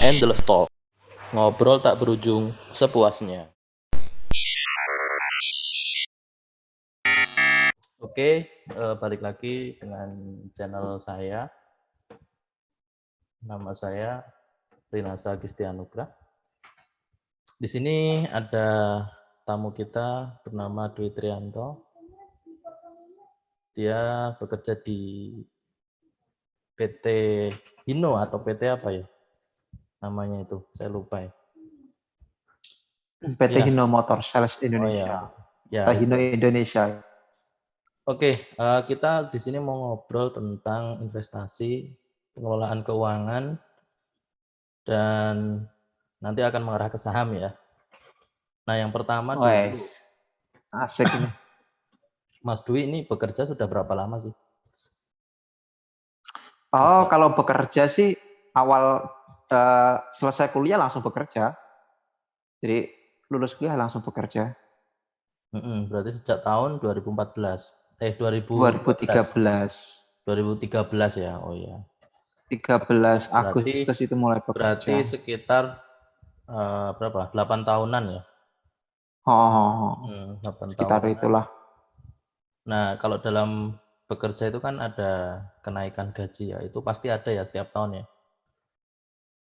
Endless talk, ngobrol tak berujung sepuasnya. Oke, balik lagi dengan channel saya. Nama saya Rinasa Gistianugrah. Di sini ada tamu kita bernama Dwi Trianto. Dia bekerja di PT Hino atau PT apa ya? Namanya itu, saya lupa ya. PT Ya, Hino Motor Sales oh Indonesia. ya Hino itu. Indonesia. Oke, kita di sini mau ngobrol tentang investasi, pengelolaan keuangan, dan nanti akan mengarah ke saham ya. Nah, yang pertama dulu, Wes, asik ini. Mas Dwi ini bekerja sudah berapa lama sih? Oh, kalau bekerja sih awal selesai kuliah langsung bekerja. Jadi lulus kuliah langsung bekerja. Berarti sejak tahun 2014, 2013, 2013. 2013 ya, oh ya. 13 Berarti Agustus itu mulai berarti bekerja. sekitar berapa? 8 tahunan ya? Oh, 8 sekitar tahunan. itulah. Nah, kalau dalam bekerja itu kan ada kenaikan gaji ya, itu pasti ada ya setiap tahun ya?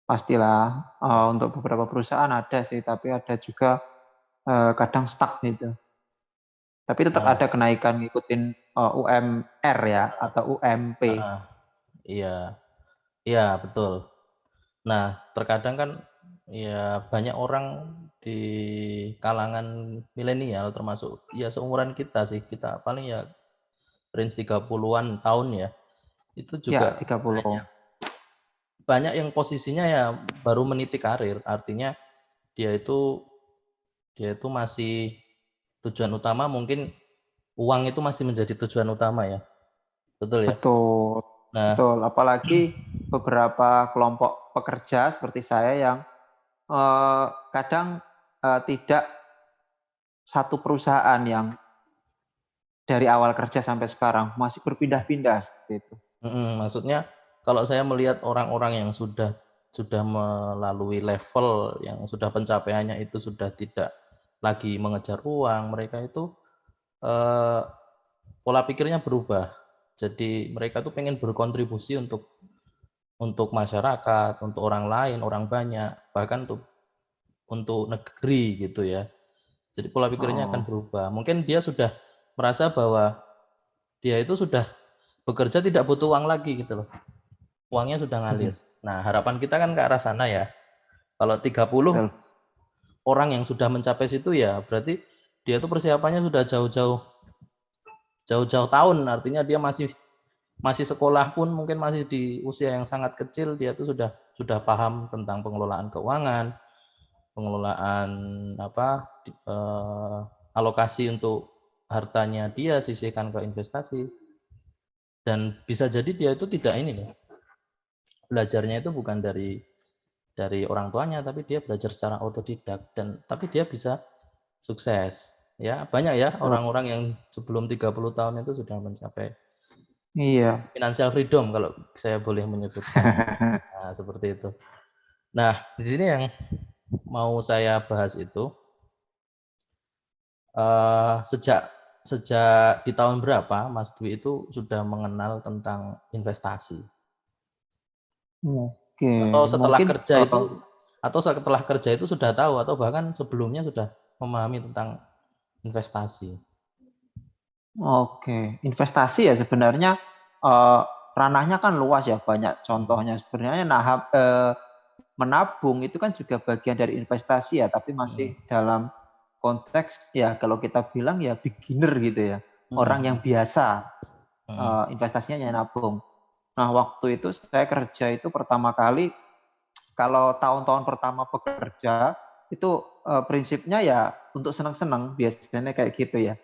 Pastilah untuk beberapa perusahaan ada sih, tapi ada juga kadang stuck gitu. Tapi tetap Nah, ada kenaikan ngikutin UMR ya atau UMP. iya, iya betul. Nah, terkadang kan ya banyak orang di kalangan milenial termasuk ya seumuran kita sih, kita paling ya range 30-an tahun ya. Itu Ya, juga 30. banyak yang posisinya ya baru meniti karir, artinya dia itu masih tujuan utama mungkin uang itu masih menjadi tujuan utama ya. Betul ya? Betul, Nah, betul. Apalagi beberapa kelompok pekerja seperti saya yang kadang tidak satu perusahaan yang dari awal kerja sampai sekarang masih berpindah-pindah seperti itu. maksudnya kalau saya melihat orang-orang yang sudah melalui level yang sudah pencapaiannya itu sudah tidak lagi mengejar uang, mereka itu eh, pola pikirnya berubah. Jadi mereka tuh pengen berkontribusi untuk masyarakat, untuk orang lain, orang banyak, bahkan untuk negeri gitu ya. Jadi pola pikirnya akan Oh, berubah. Mungkin dia sudah merasa bahwa dia itu sudah bekerja tidak butuh uang lagi gitu loh. Uangnya sudah ngalir. Nah, harapan kita kan ke arah sana ya. Kalau 30 betul. orang yang sudah mencapai situ ya berarti dia itu persiapannya sudah jauh-jauh tahun, artinya dia masih sekolah pun mungkin masih di usia yang sangat kecil, dia itu sudah paham tentang pengelolaan keuangan, pengelolaan alokasi untuk hartanya dia sisihkan ke investasi, dan bisa jadi dia itu tidak ini loh, belajarnya itu bukan dari orang tuanya tapi dia belajar secara otodidak, dan tapi dia bisa sukses ya. Banyak ya Betul. orang-orang yang sebelum 30 tahun itu sudah mencapai Iya. financial freedom kalau saya boleh menyebutkan. Nah, seperti itu. Nah, di sini yang mau saya bahas itu sejak sejak di tahun berapa Mas Dwi itu sudah mengenal tentang investasi? Oke, Atau setelah mungkin kerja itu sudah tahu atau bahkan sebelumnya sudah memahami tentang investasi? oke, investasi ya sebenarnya eh, ranahnya kan luas ya, banyak Hmm. contohnya. Sebenarnya menabung itu kan juga bagian dari investasi ya, tapi Hmm. masih dalam konteks ya kalau kita bilang ya beginner gitu ya, orang yang Hmm. biasa Hmm. investasinya hanya nabung. Nah, waktu itu saya kerja itu pertama kali, kalau tahun-tahun pertama bekerja itu prinsipnya ya untuk senang-senang, biasanya kayak gitu ya.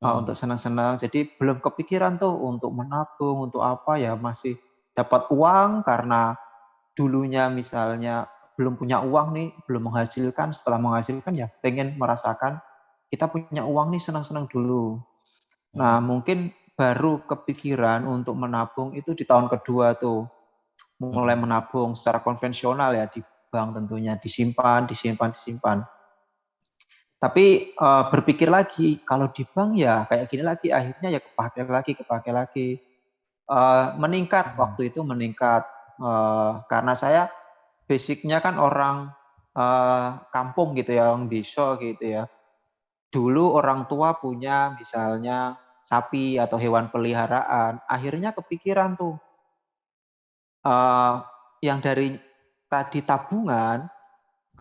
Hmm. Untuk senang-senang, jadi belum kepikiran tuh untuk menabung, untuk apa ya, masih dapat uang karena dulunya misalnya belum punya uang nih, belum menghasilkan, setelah menghasilkan ya pengen merasakan kita punya uang nih, senang-senang dulu. Hmm. Nah, mungkin baru kepikiran untuk menabung itu di tahun kedua tuh. mulai menabung secara konvensional ya di bank tentunya, disimpan. Tapi berpikir lagi, kalau di bank ya kayak gini lagi, akhirnya ya kepake lagi. Meningkat, waktu itu meningkat. Karena saya basicnya kan orang kampung gitu ya, orang desa gitu ya. Dulu orang tua punya misalnya sapi atau hewan peliharaan, akhirnya kepikiran tuh, yang dari tadi tabungan,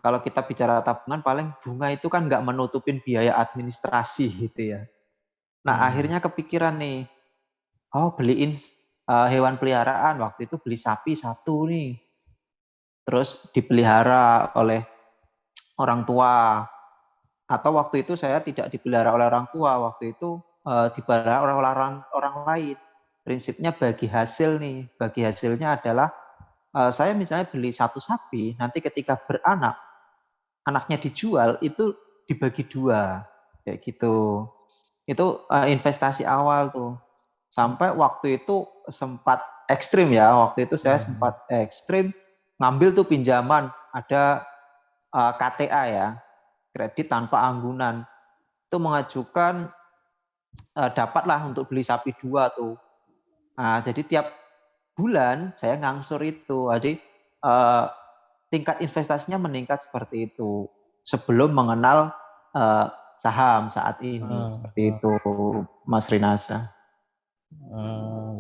kalau kita bicara tabungan paling bunga itu kan nggak menutupin biaya administrasi gitu ya. Nah akhirnya kepikiran nih, beliin hewan peliharaan, waktu itu beli sapi satu nih, terus dipelihara oleh orang tua. Atau waktu itu saya tidak dipelihara oleh orang tua, waktu itu dipelihara oleh orang lain. Prinsipnya bagi hasil nih, bagi hasilnya adalah saya misalnya beli satu sapi, nanti ketika beranak, anaknya dijual itu dibagi dua, kayak gitu. Itu investasi awal tuh. Sampai waktu itu sempat ekstrim ya, waktu itu saya sempat ekstrim ngambil tuh pinjaman, ada KTA ya, kredit tanpa anggunan. Itu mengajukan dapatlah untuk beli sapi 2 tuh. Nah, jadi tiap bulan saya ngangsur itu. Jadi tingkat investasinya meningkat seperti itu. Sebelum mengenal saham saat ini, seperti itu, Mas Rinasa.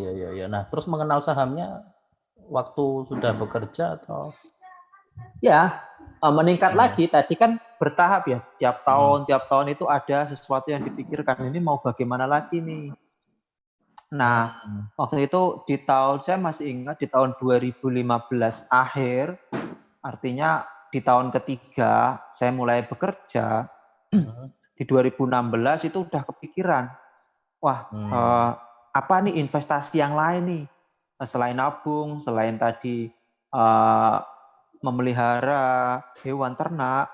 Ya. Nah, terus mengenal sahamnya waktu sudah bekerja atau? Ya, meningkat lagi. Tadi kan bertahap ya. Tiap tahun itu ada sesuatu yang dipikirkan. Ini mau bagaimana lagi nih? Nah, waktu itu saya masih ingat di tahun 2015 akhir, artinya di tahun ketiga saya mulai bekerja, di 2016 itu udah kepikiran, wah apa nih investasi yang lain nih, selain nabung, selain tadi memelihara hewan ternak,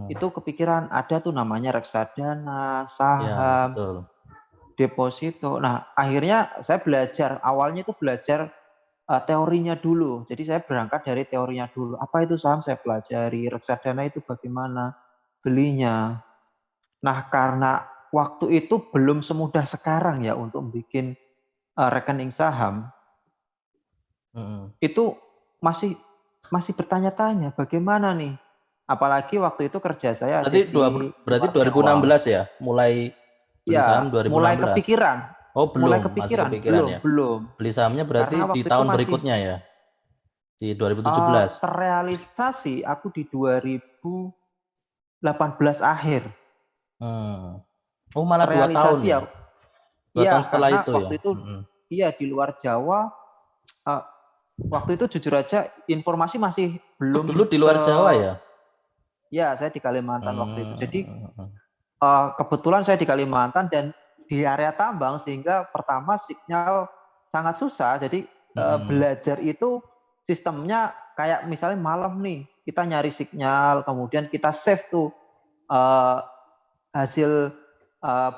itu kepikiran ada tuh namanya reksadana, saham, ya, deposito. Nah, akhirnya saya belajar, awalnya itu belajar teorinya dulu. Jadi saya berangkat dari teorinya dulu. Apa itu saham saya pelajari, reksadana itu bagaimana belinya. Nah, karena waktu itu belum semudah sekarang ya untuk bikin rekening saham. Itu masih bertanya-tanya bagaimana nih. Apalagi waktu itu kerja saya berarti 2016 ya, mulai beli saham 2016. Mulai kepikiran. Oh, belum, masih kepikiran ya. Belum. Beli sahamnya berarti di tahun berikutnya ya. Di 2017. Terrealisasi aku di 2018 akhir. Oh, malah 2 tahun ya. 2 tahun setelah itu waktu ya. Itu iya di luar Jawa. Waktu itu jujur aja informasi masih belum. Dulu di luar Jawa ya? Ya, saya di Kalimantan waktu itu. Jadi kebetulan saya di Kalimantan dan di area tambang, sehingga pertama sinyal sangat susah. Jadi belajar itu sistemnya kayak misalnya malam nih, kita nyari sinyal, kemudian kita save tuh hasil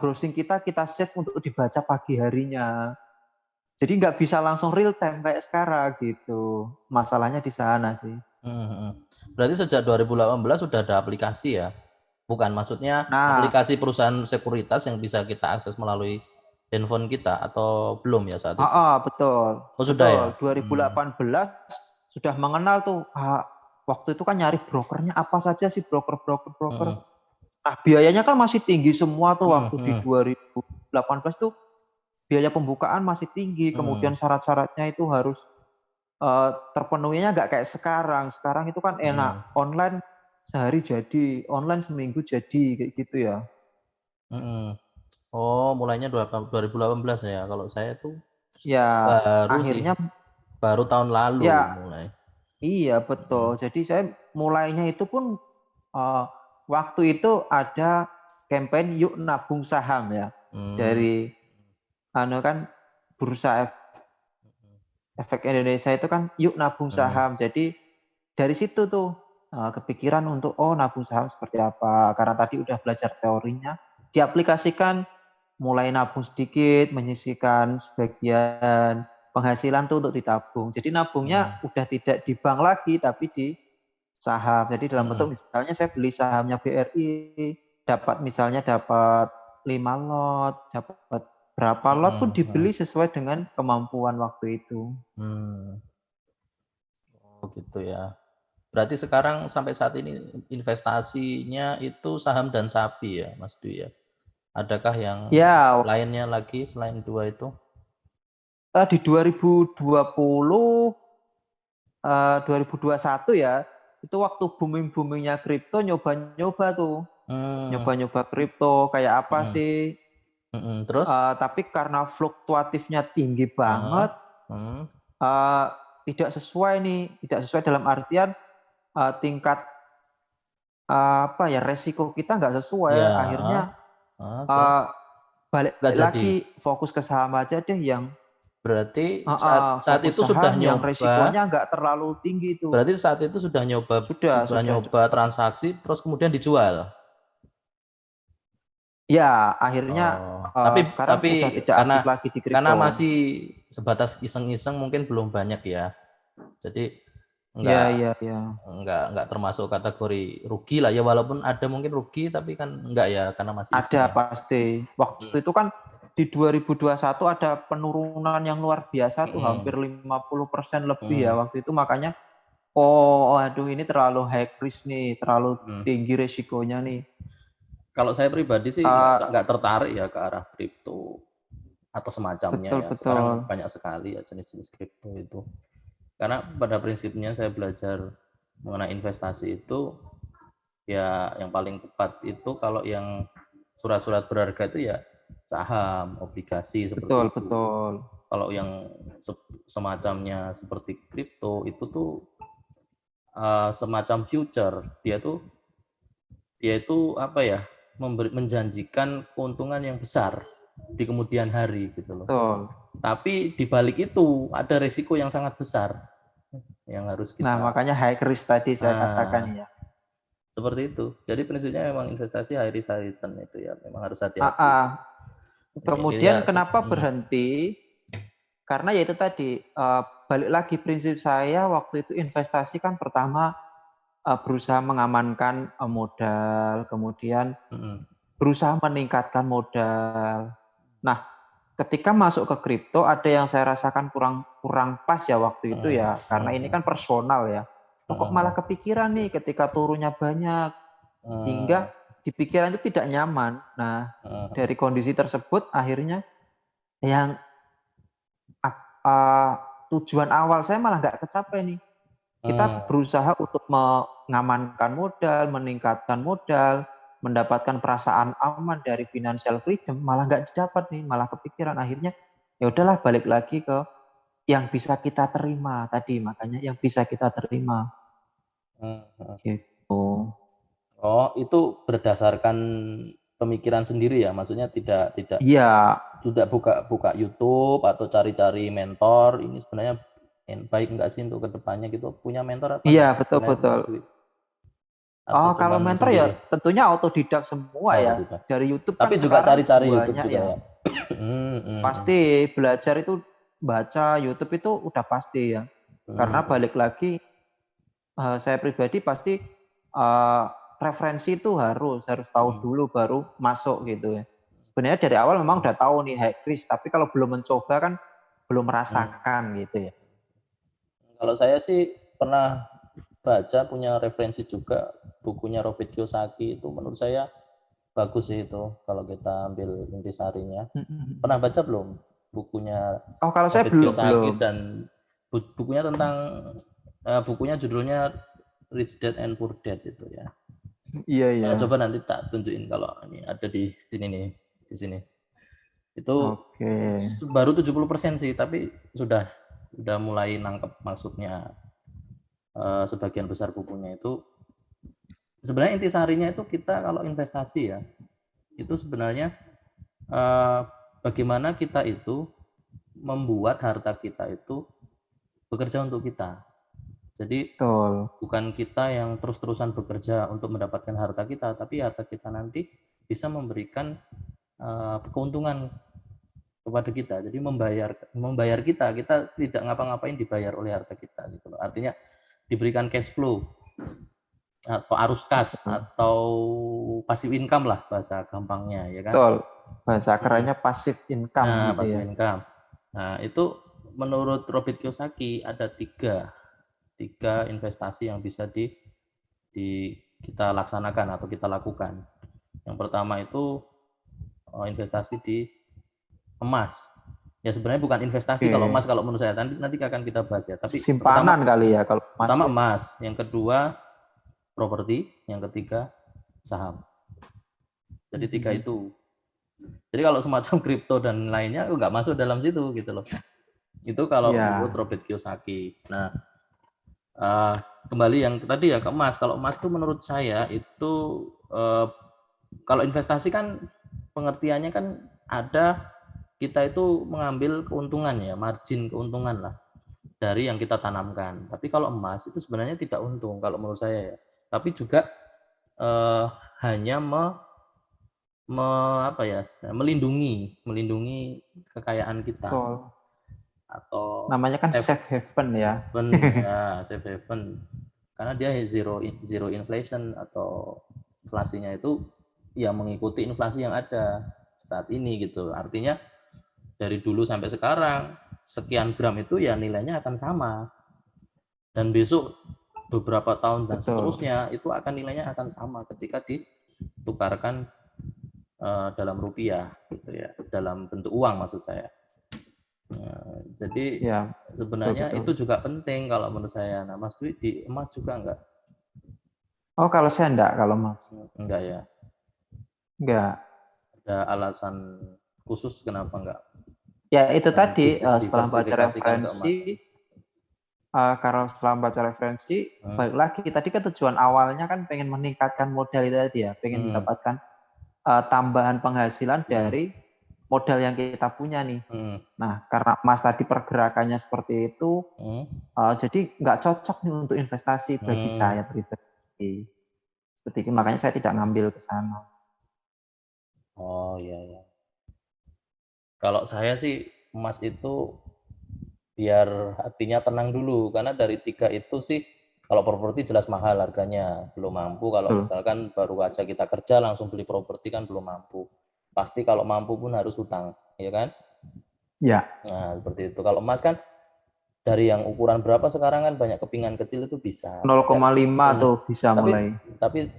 browsing kita save untuk dibaca pagi harinya. Jadi nggak bisa langsung real time kayak sekarang gitu. Masalahnya di sana sih. Berarti sejak 2018 sudah ada aplikasi ya? Bukan, maksudnya aplikasi perusahaan sekuritas yang bisa kita akses melalui handphone kita atau belum ya saat itu? Betul. Oh, sudah ya? 2018 sudah mengenal tuh. Waktu itu kan nyari brokernya apa saja sih, broker. Nah, biayanya kan masih tinggi semua tuh waktu di 2018 tuh. Biaya pembukaan masih tinggi, kemudian syarat-syaratnya itu harus terpenuhinya nggak kayak sekarang. Sekarang itu kan enak, online sehari jadi, online seminggu jadi, kayak gitu ya. Oh, mulainya 2018 ya. Kalau saya tuh ya baru akhirnya baru tahun lalu mulai. Iya, betul. Jadi saya mulainya itu pun waktu itu ada campaign Yuk Nabung Saham ya, dari kan Bursa Efek Indonesia itu kan Yuk Nabung Saham. Jadi dari situ tuh kepikiran untuk nabung saham seperti apa. Karena tadi udah belajar teorinya, diaplikasikan, mulai nabung sedikit, menyisihkan sebagian, penghasilan tuh untuk ditabung. Jadi nabungnya udah tidak di bank lagi tapi di saham. Jadi dalam bentuk misalnya saya beli sahamnya BRI, misalnya dapat 5 lot, dapat berapa lot pun dibeli sesuai dengan kemampuan waktu itu. Oh gitu ya. Berarti sekarang sampai saat ini investasinya itu saham dan sapi ya, Mas Dwi ya? Adakah yang Ya, lainnya lagi selain dua itu? di 2020, 2021 ya, itu waktu booming-boomingnya kripto nyoba-nyoba tuh. Nyoba-nyoba kripto kayak apa sih? Terus? Tapi karena fluktuatifnya tinggi banget, tidak sesuai dalam artian tingkat resiko kita nggak sesuai. Ya, Akhirnya terus? balik Nggak jadi. lagi fokus ke saham aja deh yang Berarti saat fokus itu sudah saham yang nyoba. resikonya nggak terlalu tinggi tuh. Berarti saat itu sudah nyoba nyoba transaksi terus kemudian dijual. Ya, akhirnya sekarang udah tidak aktif lagi di kripto. Karena masih sebatas iseng-iseng mungkin belum banyak ya. Jadi enggak termasuk kategori rugi lah ya, walaupun ada mungkin rugi tapi kan enggak ya karena masih iseng. Ada pasti. Waktu itu kan di 2021 ada penurunan yang luar biasa tuh, hampir 50% lebih ya waktu itu, makanya aduh ini terlalu high risk nih, terlalu tinggi resikonya nih. Kalau saya pribadi sih nggak tertarik ya ke arah kripto atau semacamnya ya. Sekarang banyak sekali ya jenis-jenis kripto itu. Karena pada prinsipnya saya belajar mengenai investasi itu ya yang paling tepat itu kalau yang surat-surat berharga itu ya saham, obligasi seperti itu. Betul. Kalau yang semacamnya seperti kripto itu tuh semacam future, dia itu apa ya, menjanjikan keuntungan yang besar di kemudian hari gitu loh. Betul. Tapi di balik itu ada risiko yang sangat besar yang harus kita. Nah, makanya high risk tadi saya katakan ya. Seperti itu. Jadi prinsipnya memang investasi high risk high return itu ya, memang harus hati-hati. Kemudian kenapa berhenti? Karena ya itu tadi, balik lagi prinsip saya waktu itu investasi kan pertama berusaha mengamankan modal, kemudian berusaha meningkatkan modal. Nah, ketika masuk ke kripto ada yang saya rasakan kurang pas ya waktu itu ya, karena ini kan personal ya. Kok malah kepikiran nih ketika turunnya banyak, sehingga di pikiran itu tidak nyaman. Nah, dari kondisi tersebut akhirnya yang tujuan awal saya malah nggak kecapai nih. Kita berusaha untuk mengamankan modal, meningkatkan modal, mendapatkan perasaan aman dari financial freedom, malah nggak didapat nih, malah kepikiran. Akhirnya ya udahlah balik lagi ke yang bisa kita terima tadi, makanya yang bisa kita terima. Gitu. Oh, itu berdasarkan pemikiran sendiri ya, maksudnya tidak Iya. Tidak buka YouTube atau cari-cari mentor. Ini sebenarnya baik enggak sih untuk kedepannya gitu, punya mentor apa? Iya, betul. Kalau mentor sendiri? Ya tentunya autodidak semua ya dari YouTube. Tapi kan juga cari-cari YouTube juga ya. Pasti belajar itu, baca YouTube itu udah pasti ya. Karena balik lagi saya pribadi pasti referensi itu harus tahu dulu baru masuk gitu ya. Sebenarnya dari awal memang udah tahu nih high risk, tapi kalau belum mencoba kan belum merasakan gitu ya. Kalau saya sih pernah baca, punya referensi juga, bukunya Robert Kiyosaki, itu menurut saya bagus sih itu kalau kita ambil intisarinya. Pernah baca belum bukunya? Kalau saya belum. Dan bukunya tentang bukunya judulnya Rich Dad and Poor Dad itu ya. Iya. Coba nanti tak tunjukin kalau ini ada di sini nih, di sini. Itu baru 70% sih, tapi sudah mulai nangkep maksudnya. Sebagian besar bukunya itu sebenarnya intisarinya itu kita kalau investasi ya, itu sebenarnya bagaimana kita itu membuat harta kita itu bekerja untuk kita. Jadi bukan kita yang terus-terusan bekerja untuk mendapatkan harta kita, tapi harta kita nanti bisa memberikan keuntungan kepada kita. Jadi membayar kita tidak ngapa-ngapain dibayar oleh harta kita gitu loh. Artinya diberikan cash flow atau arus kas atau passive income lah bahasa gampangnya ya kan. Betul. Bahasa kerennya passive income Nah, gitu passive ya. income. Nah, itu menurut Robert Kiyosaki ada tiga investasi yang bisa kita laksanakan atau kita lakukan. Yang pertama itu investasi di emas. Ya sebenarnya bukan investasi kalau emas, kalau menurut saya nanti akan kita bahas ya. Tapi simpanan kali ya kalau emas. Pertama emas, yang kedua properti, yang ketiga saham. Jadi tiga itu. Jadi kalau semacam kripto dan lainnya nggak masuk dalam situ gitu loh. Itu kalau menurut Robert Kiyosaki. Nah, kembali yang tadi ya ke emas. Kalau emas itu menurut saya itu kalau investasi kan pengertiannya kan ada kita itu mengambil keuntungan ya, margin keuntungan lah dari yang kita tanamkan. Tapi kalau emas itu sebenarnya tidak untung kalau menurut saya ya. Tapi juga hanya melindungi kekayaan kita. Atau namanya kan safe haven ya. Safe haven. Karena dia zero inflation atau inflasinya itu ya mengikuti inflasi yang ada saat ini gitu. Artinya dari dulu sampai sekarang sekian gram itu ya nilainya akan sama. Dan besok beberapa tahun dan seterusnya itu akan nilainya akan sama ketika ditukarkan dalam rupiah gitu ya, dalam bentuk uang maksud saya. Nah, jadi sebenarnya itu juga penting kalau menurut saya. Nah, Mas Dwi di emas juga enggak? Oh, kalau saya enggak, kalau Mas. Enggak ya? Enggak. Ada alasan khusus kenapa enggak? Ya itu tadi setelah baca referensi, balik lagi tadi kan tujuan awalnya kan pengen meningkatkan modal itu tadi ya, pengen mendapatkan tambahan penghasilan dari modal yang kita punya nih. Nah, karena Mas tadi pergerakannya seperti itu, jadi nggak cocok nih untuk investasi bagi saya pribadi. Seperti itu, makanya saya tidak ngambil ke sana. Oh iya. Kalau saya sih emas itu biar hatinya tenang dulu, karena dari tiga itu sih kalau properti jelas mahal harganya, belum mampu. Kalau misalkan baru aja kita kerja langsung beli properti kan belum mampu. Pasti kalau mampu pun harus hutang, ya kan? Ya. Nah, seperti itu. Kalau emas kan dari yang ukuran berapa sekarang kan banyak kepingan kecil itu bisa 0,5 tuh bisa mulai. Tapi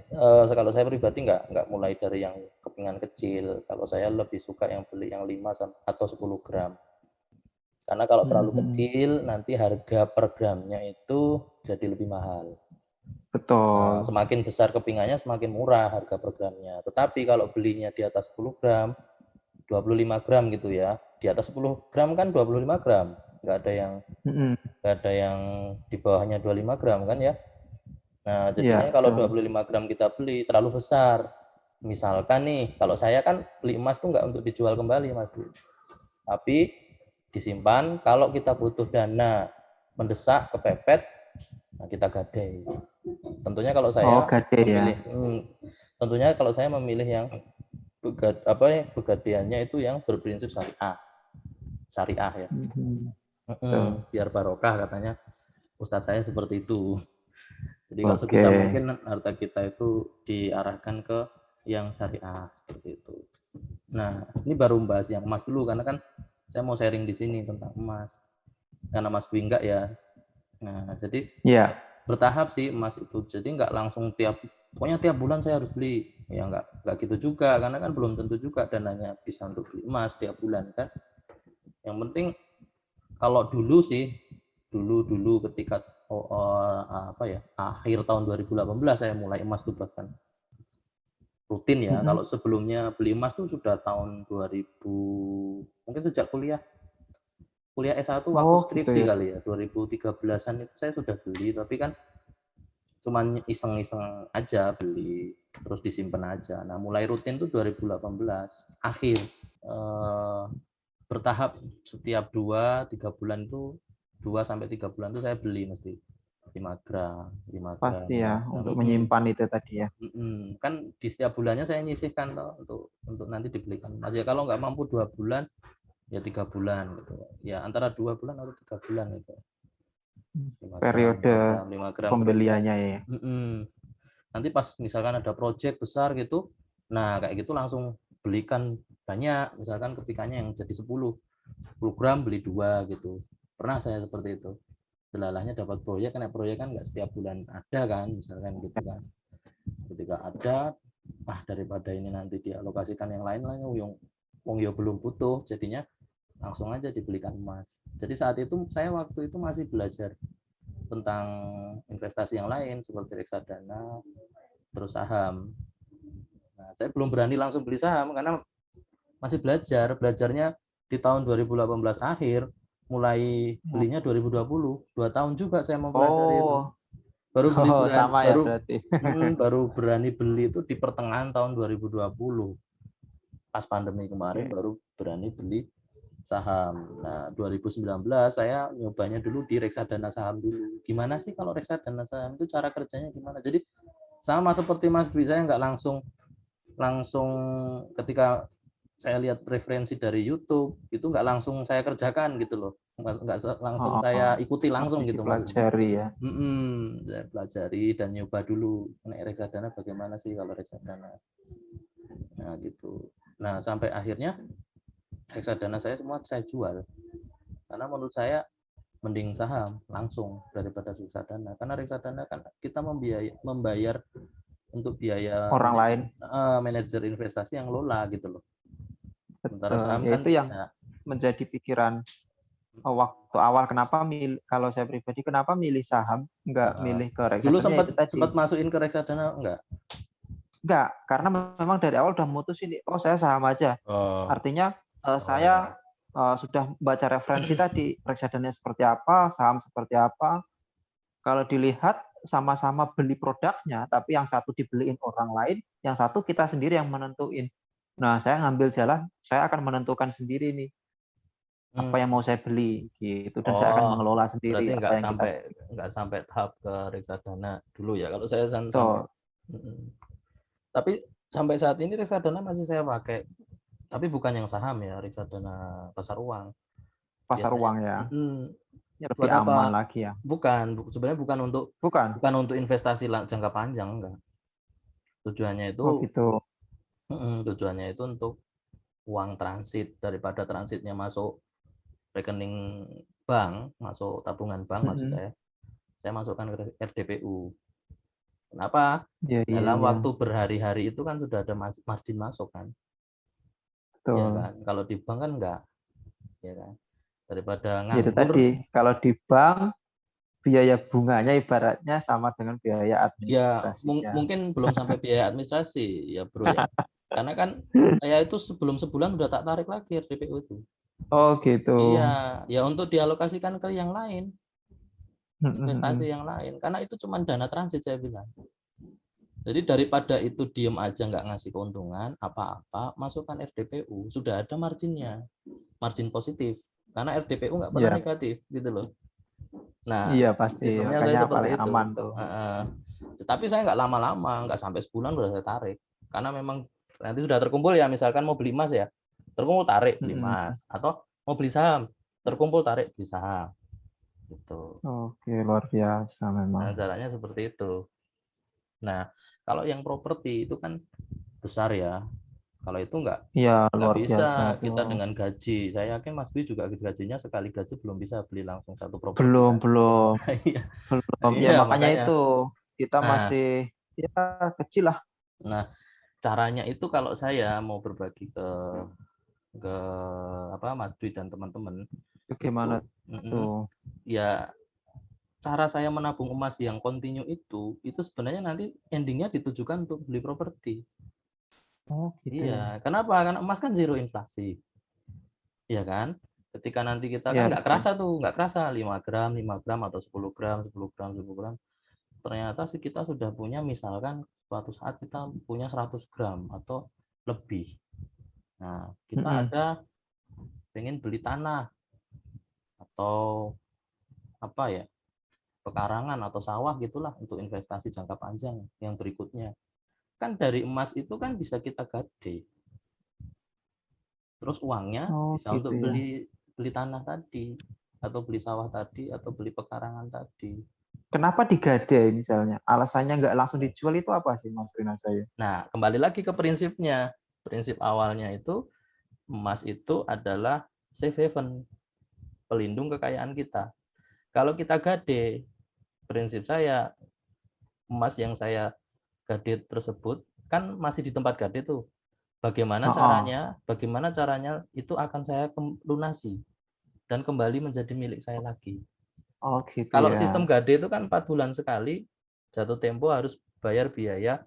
kalau saya pribadi nggak mulai dari yang kepingan kecil. Kalau saya lebih suka yang beli yang 5 atau 10 gram. Karena kalau terlalu kecil nanti harga per gramnya itu jadi lebih mahal. Betul. Nah, semakin besar kepingannya semakin murah harga per gramnya. Tetapi kalau belinya di atas 10 gram, 25 gram gitu ya. Di atas 10 gram kan 25 gram. Nggak ada yang di bawahnya 25 gram kan ya. Nah, jadinya kalau 25 gram kita beli terlalu besar. Misalkan nih, kalau saya kan beli emas tuh nggak untuk dijual kembali, Mas. Tapi disimpan, kalau kita butuh dana mendesak, kepepet, nah kita gadai. Tentunya kalau saya memilih, memilih yang pegadaiannya itu yang berprinsip syariah ya. Biar barokah katanya Ustadz saya seperti itu. Jadi kalau sebisa mungkin harta kita itu diarahkan ke yang syariah seperti itu. Nah, ini baru membahas yang emas dulu karena kan saya mau sharing di sini tentang emas. Karena Mas Dwi enggak ya. Nah, jadi bertahap sih emas itu. Jadi enggak langsung pokoknya tiap bulan saya harus beli. Ya enggak gitu juga karena kan belum tentu juga dananya bisa untuk beli emas tiap bulan kan. Yang penting kalau dulu ketika akhir tahun 2018 saya mulai emas tuh bahkan rutin ya. Kalau sebelumnya beli emas tuh sudah tahun 2000, mungkin sejak kuliah S1 waktu skripsi kali ya, 2013-an itu saya sudah beli, tapi kan cuman iseng-iseng aja beli, terus disimpan aja. Nah, mulai rutin tuh 2018 akhir, bertahap setiap 2-3 bulan tuh 2-3 bulan tuh saya beli mesti 5 gram. Pasti ya, untuk menyimpan itu tadi ya. Kan di setiap bulannya saya nyisihkan untuk nanti dibelikan. Mas ya kalau nggak mampu 2 bulan, ya 3 bulan gitu. Ya antara 2 bulan atau 3 bulan gitu. 5 gram, 5 Periode gram, 5 gram terus ya. pembeliannya ya. Nanti pas misalkan ada project besar gitu, nah kayak gitu langsung belikan banyak, misalkan kepikanya yang jadi 10 gram beli 2 gitu. Pernah saya seperti itu. Delalahnya dapat proyek kan nggak setiap bulan ada kan, misalkan gitu kan. Ketika ada, daripada ini nanti dialokasikan yang lain-lain, wong yo belum butuh, jadinya langsung aja dibelikan emas. Jadi saat itu saya waktu itu masih belajar tentang investasi yang lain seperti reksadana, terus saham. Nah, saya belum berani langsung beli saham karena masih belajarnya di tahun 2018 akhir, mulai belinya 2020, 2 tahun juga saya mempelajari itu. Oh, Baru beli oh berani, sama ya berarti. baru berani beli itu di pertengahan tahun 2020. Pas pandemi kemarin Oke. baru berani beli saham. Nah, 2019 saya nyobanya dulu di reksadana saham dulu. Gimana sih kalau reksadana saham itu cara kerjanya gimana? Jadi sama seperti Mas Dwi, saya nggak langsung langsung ketika saya lihat referensi dari YouTube itu nggak langsung saya kerjakan gitu loh, nggak langsung saya Oh, ikuti langsung masih gitu maksudnya. dipelajari ya. Saya pelajari dan nyoba dulu reksadana bagaimana sih kalau reksadana. Nah gitu. Nah sampai akhirnya reksadana saya semua saya jual karena menurut saya mending saham langsung daripada reksadana, karena reksadana kan kita membayar untuk biaya Orang lain. manajer investasi yang lola gitu loh. Sementara Betul. saham Ya kan itu yang ya, menjadi pikiran waktu awal kenapa kalau saya pribadi kenapa milih saham nggak milih ke dulu reksadana ya sempat itu tadi. sempat masukin ke reksadana enggak? Enggak, karena memang dari awal udah mutusin oh saya saham aja. Oh, Artinya saya sudah baca referensi tadi reksadana seperti apa, saham seperti apa. Kalau dilihat sama-sama beli produknya, tapi yang satu dibeliin orang lain, yang satu kita sendiri yang menentuin. Nah, saya ngambil jalan, saya akan menentukan sendiri nih apa yang mau saya beli gitu, dan saya akan mengelola berarti sendiri apa yang kita beli. nggak sampai tahap ke reksadana dulu ya. Kalau saya kan sampai, Betul, tapi sampai saat ini reksadana masih saya pakai, tapi bukan yang saham ya, reksadana pasar uang. pasar Biasanya uang ya. Ya, lebih buat aman apa? lagi ya. Sebenarnya Bukan? bukan untuk investasi jangka panjang, enggak. Tujuannya Oh itu gitu. tujuannya itu untuk uang transit, daripada transitnya masuk rekening bank, masuk tabungan bank maksud Mm-mm. saya masukkan ke RDPU. Kenapa? Iya, iya, Dalam iya. waktu berhari-hari itu kan sudah ada margin masuk kan, ya Betul. kan. Kalau di bank kan enggak, ya kan. Daripada Ya, itu nganggur, tadi, kalau di bank, biaya bunganya ibaratnya sama dengan biaya ya administrasinya. mungkin belum sampai biaya administrasi ya bro ya. Karena kan saya itu sebelum sebulan udah tak tarik lagi RDPU itu. Oh gitu. Iya, ya untuk dialokasikan ke yang lain, investasi Mm-mm. yang lain. Karena itu cuma dana transit saya bilang. Jadi daripada itu diem aja nggak ngasih keuntungan apa-apa, masukkan RDPU, sudah ada marginnya, margin positif. Karena RDPU nggak pernah Iya, negatif gitu loh. Nah, iya pasti. sistemnya saya Makanya paling seperti aman itu. tuh. Tapi saya nggak lama-lama, nggak sampai sebulan udah saya tarik. Karena memang nanti sudah terkumpul ya, misalkan mau beli emas ya, terkumpul tarik beli Mm-mm. emas. Atau mau beli saham, terkumpul tarik beli saham. Gitu. Oke, luar biasa memang. Nah, caranya seperti itu. Nah, kalau yang properti itu kan besar ya. Kalau itu Iya, nggak luar bisa biasa kita tuh. dengan gaji. Saya yakin Mas Dwi juga gajinya sekali gaji belum bisa beli langsung satu properti Belum, kan. belum, Iya, belum. Ya iya makanya makanya. itu kita Nah, masih ya kecil lah. nah caranya itu kalau saya mau berbagi ke apa Mas Dwi dan teman-teman itu, Bagaimana tuh? ya cara saya menabung emas yang kontinu itu sebenarnya nanti endingnya ditujukan untuk beli properti. Oh gitu Iya, ya. kenapa? Karena emas kan zero inflasi, ya kan? Ketika nanti kita kan Iya, betul. nggak kerasa 5 gram atau 10 gram, 10 gram, 10 gram. Ternyata sih kita sudah punya, misalkan suatu saat kita punya 100 gram atau lebih. Nah, kita Mm-mm. ada pengen beli tanah atau apa ya, pekarangan atau sawah gitulah untuk investasi jangka panjang yang berikutnya. Kan dari emas itu kan bisa kita gade. Terus uangnya Oh, bisa gitu untuk ya. beli beli tanah tadi, atau beli sawah tadi, atau beli pekarangan tadi. Kenapa digadai misalnya? Alasannya nggak langsung dijual itu apa sih, Mas Rina saya? Nah, kembali lagi ke prinsipnya. Prinsip awalnya itu, emas itu adalah safe haven, pelindung kekayaan kita. Kalau kita gade, prinsip saya, emas yang saya gade tersebut kan masih di tempat gade tuh. Bagaimana Heeh. caranya? Bagaimana caranya itu akan saya lunasi dan kembali menjadi milik saya lagi. Oh, gitu Kalau ya. sistem gade itu kan 4 bulan sekali, jatuh tempo harus bayar biaya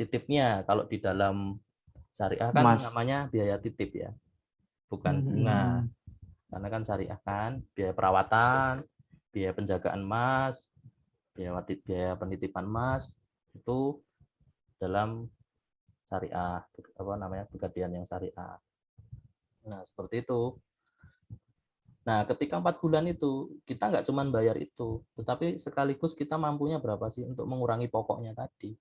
titipnya. Kalau di dalam syariah kan Mas. namanya biaya titip ya, bukan bunga. Mhm. Karena kan syariah kan biaya perawatan, biaya penjagaan emas, biaya penitipan emas itu dalam syariah, apa namanya, pegadaian yang syariah. Nah, seperti itu. Nah, ketika 4 bulan itu, kita nggak cuma bayar itu, tetapi sekaligus kita mampunya berapa sih untuk mengurangi pokoknya tadi.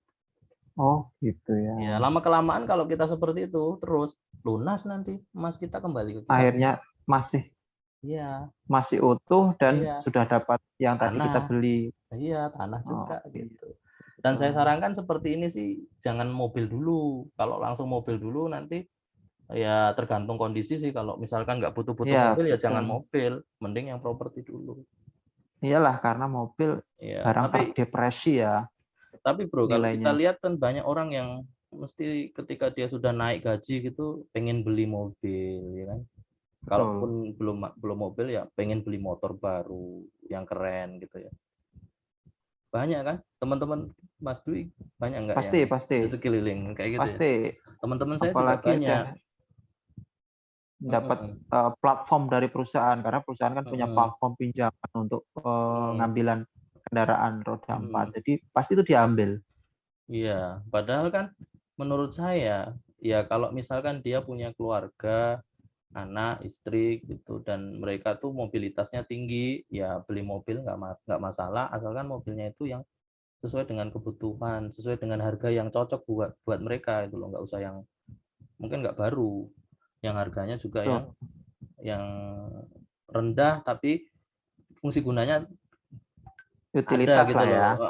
Oh, gitu ya. Ya, lama-kelamaan kalau kita seperti itu, terus lunas nanti emas kita kembali ke kita. Akhirnya masih Iya, masih utuh dan iya, sudah dapat yang tadi kita tanah. beli. Iya, tanah Oh, juga gitu. Dan saya gitu. sarankan seperti ini sih, jangan mobil dulu. Kalau langsung mobil dulu nanti ya tergantung kondisi sih. Kalau misalkan nggak butuh-butuh Iya, mobil ya jangan betul. mobil, mending yang properti dulu. Iyalah karena mobil Ya, barang terdepresi ya Bro, kalau kita nilainya. lihat kan banyak orang yang mesti ketika dia sudah naik gaji gitu pengen beli mobil, ya kan? Betul. Kalaupun belum belum mobil ya pengen beli motor baru yang keren gitu ya. Banyak kan teman-teman Mas Dwi, banyak nggak yang Pasti, pasti. di sekeliling kayak gitu ya? Pasti. Teman-teman saya juga Apalagi udah banyak. dapat Mm-mm, platform dari perusahaan karena perusahaan kan punya mm-mm, platform pinjaman untuk mm-mm, pengambilan kendaraan roda 4. mm-mm. Jadi pasti itu diambil. Iya, padahal kan menurut saya ya kalau misalkan dia punya keluarga, anak, istri gitu dan mereka tuh mobilitasnya tinggi, ya beli mobil nggak masalah asalkan mobilnya itu yang sesuai dengan kebutuhan, sesuai dengan harga yang cocok buat buat mereka itu loh, nggak usah yang mungkin nggak baru, yang harganya juga Betul. yang rendah tapi fungsi gunanya ada Utilitas gitu lah ya. loh.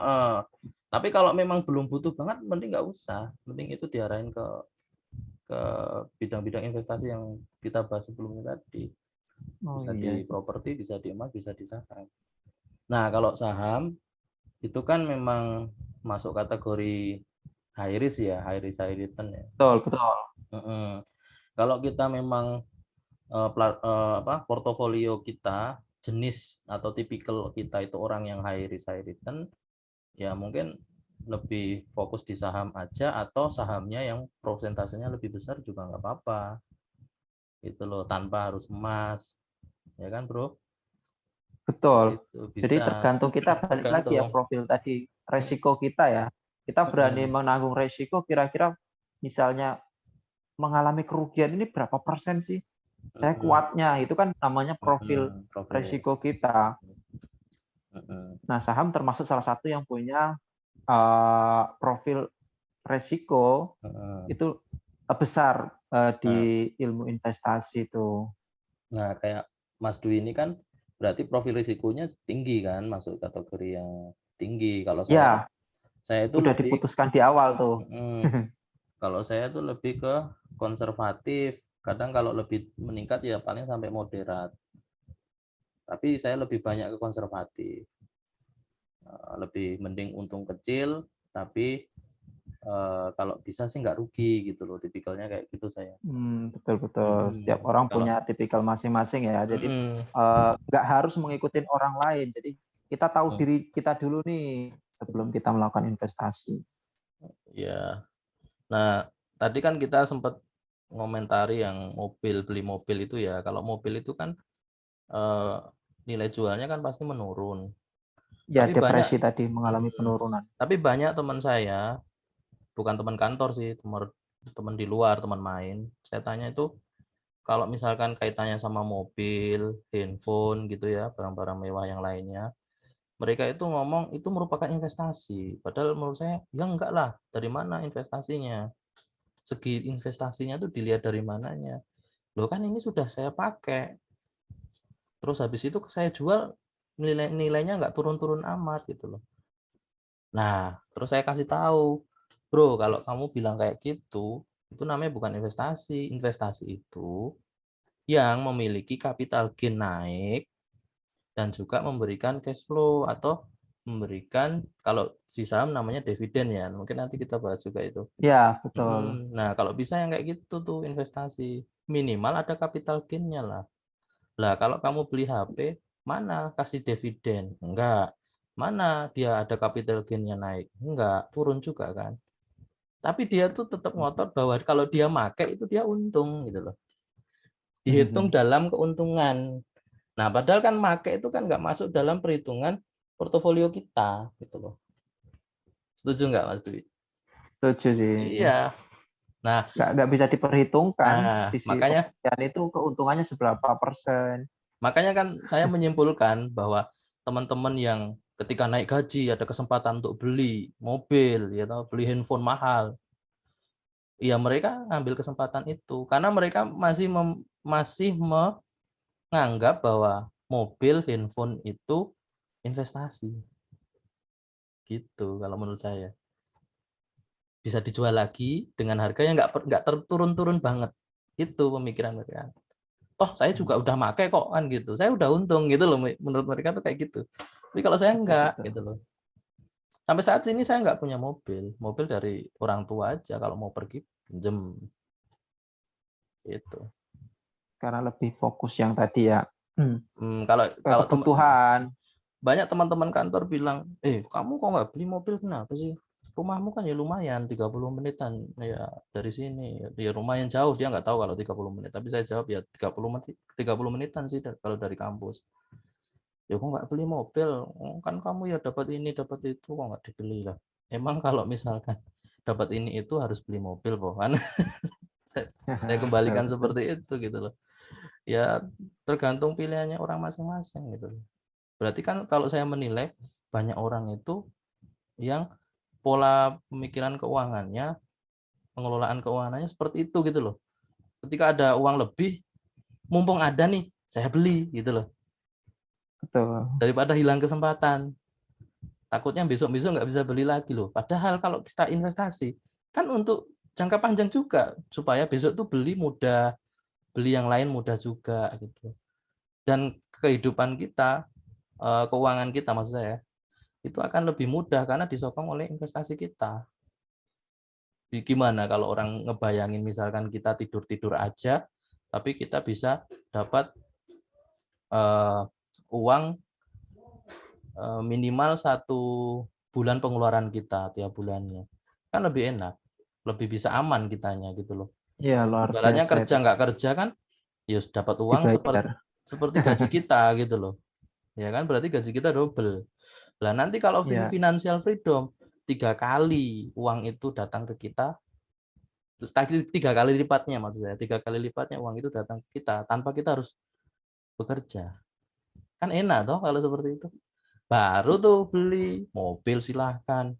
Tapi kalau memang belum butuh banget, mending nggak usah, mending itu diarahin ke bidang-bidang investasi yang kita bahas sebelumnya tadi. Oh Bisa iya di sih. properti, bisa di emas, bisa di saham. Nah, kalau saham itu kan memang masuk kategori high risk ya, high return ya. Betul, betul. Kalau kita memang portofolio kita jenis atau tipikal kita itu orang yang high risk high return, ya mungkin lebih fokus di saham aja atau sahamnya yang prosentasenya lebih besar juga nggak apa-apa itu loh, tanpa harus emas, ya kan bro? Betul. Itu Jadi bisa tergantung kita balik lagi ya tergantung. profil tadi resiko kita ya. Kita berani menanggung resiko kira-kira misalnya mengalami kerugian ini berapa persen sih? Saya kuatnya itu kan namanya profil Profil. resiko kita. Nah, saham termasuk salah satu yang punya profil resiko itu besar Nah, di ilmu investasi itu. nah kayak Mas Dwi ini kan berarti profil risikonya tinggi kan, masuk kategori yang tinggi. Kalau Ya, saya itu udah lebih diputuskan di awal tuh. kalau saya tuh lebih ke konservatif. Kadang kalau lebih meningkat ya paling sampai moderat. Tapi saya lebih banyak ke konservatif. Lebih mending untung kecil, tapi kalau bisa sih nggak rugi gitu loh. Tipikalnya kayak gitu saya. Betul-betul. Setiap orang Kalau punya tipikal masing-masing ya. Jadi mm-mm, nggak harus mengikuti orang lain. Jadi kita tahu mm, diri kita dulu nih sebelum kita melakukan investasi. ya. Nah, tadi kan kita sempat ngomentari yang mobil, beli mobil itu ya. Kalau mobil itu kan eh, nilai jualnya kan pasti menurun. Ya, Tapi banyak depresi tadi mengalami mm, penurunan. tapi banyak teman saya, bukan teman kantor sih, teman di luar, teman main. Saya tanya itu kalau misalkan kaitannya sama mobil, handphone gitu ya, barang-barang mewah yang lainnya, mereka itu ngomong itu merupakan investasi. Padahal menurut saya, ya enggak lah. Dari mana investasinya? Segi investasinya tuh dilihat dari mananya. Loh kan ini sudah saya pakai. Terus habis itu saya jual nilainya nggak turun-turun amat gitu loh. Nah, terus saya kasih tahu, bro, kalau kamu bilang kayak gitu, itu namanya bukan investasi. Investasi itu yang memiliki capital gain naik dan juga memberikan cash flow atau memberikan, kalau di saham namanya dividen ya. Mungkin nanti kita bahas juga itu. Ya, betul. Nah, kalau bisa yang kayak gitu tuh investasi, minimal ada capital gain-nya lah. Lah, kalau kamu beli HP, mana kasih dividen? Enggak. Mana dia ada capital gain-nya naik? Enggak, turun juga kan. Tapi dia tuh tetap ngotot bahwa kalau dia make itu dia untung gitu loh. Dihitung dalam keuntungan. Nah, padahal kan make itu kan nggak masuk dalam perhitungan portofolio kita gitu loh. Setuju nggak Mas Dwi? Setuju sih. Iya. Nah, Nggak bisa diperhitungkan sisi makanya pekerjaan itu keuntungannya seberapa persen. makanya kan saya menyimpulkan bahwa teman-teman yang ketika naik gaji ada kesempatan untuk beli mobil, ya atau beli handphone mahal, ya mereka ngambil kesempatan itu karena mereka masih menganggap bahwa mobil, handphone itu investasi. Gitu kalau menurut saya. Bisa dijual lagi dengan harga yang nggak turun-turun banget. Itu pemikiran mereka. Toh saya juga udah make kok kan gitu. Saya udah untung gitu loh, menurut mereka tuh kayak gitu. Tapi kalau saya enggak Betul. gitu loh. Sampai saat ini saya nggak punya mobil. Mobil dari orang tua aja kalau mau pergi pinjem. Gitu. Karena lebih fokus yang tadi ya. Kalau kalau Kebutuhan. banyak teman-teman kantor bilang, kamu kok nggak beli mobil, kenapa sih? Rumahmu kan ya lumayan 30 menitan ya dari sini, ya lumayan jauh, dia nggak tahu kalau 30 menit, tapi saya jawab ya 30 menitan sih kalau dari kampus. Ya kok nggak beli mobil, kan kamu ya dapat ini dapat itu, kok nggak dibeli lah. Emang kalau misalkan dapat ini itu harus beli mobil kan? Saya kembalikan Betul. seperti itu gitu loh. Ya tergantung pilihannya orang masing-masing gitu loh. Berarti kan kalau saya menilai banyak orang itu yang pola pemikiran keuangannya, pengelolaan keuangannya seperti itu gitu loh. Ketika ada uang lebih, mumpung ada nih, saya beli gitu loh. Betul. Daripada hilang kesempatan. Takutnya besok-besok nggak bisa beli lagi loh. Padahal kalau kita investasi, kan untuk jangka panjang juga. Supaya besok tuh beli mudah, beli yang lain mudah juga gitu. Dan kehidupan kita, keuangan kita maksud saya, itu akan lebih mudah karena disokong oleh investasi kita. Gimana kalau orang ngebayangin misalkan kita tidur-tidur aja, tapi kita bisa dapat uang minimal 1 bulan pengeluaran kita tiap bulannya. Kan lebih enak, lebih bisa aman kitanya gitu loh. Iya, luar Ibaratnya biasa kerja itu. nggak kerja kan, ya dapat uang Dibayar. seperti gaji kita gitu loh. Ya kan berarti gaji kita double. Lah nanti kalau Iya, financial freedom 3 kali uang itu datang ke kita, 3 kali lipatnya maksud saya, 3 kali lipatnya uang itu datang ke kita tanpa kita harus bekerja. Kan enak toh kalau seperti itu. Baru tuh beli mobil silahkan,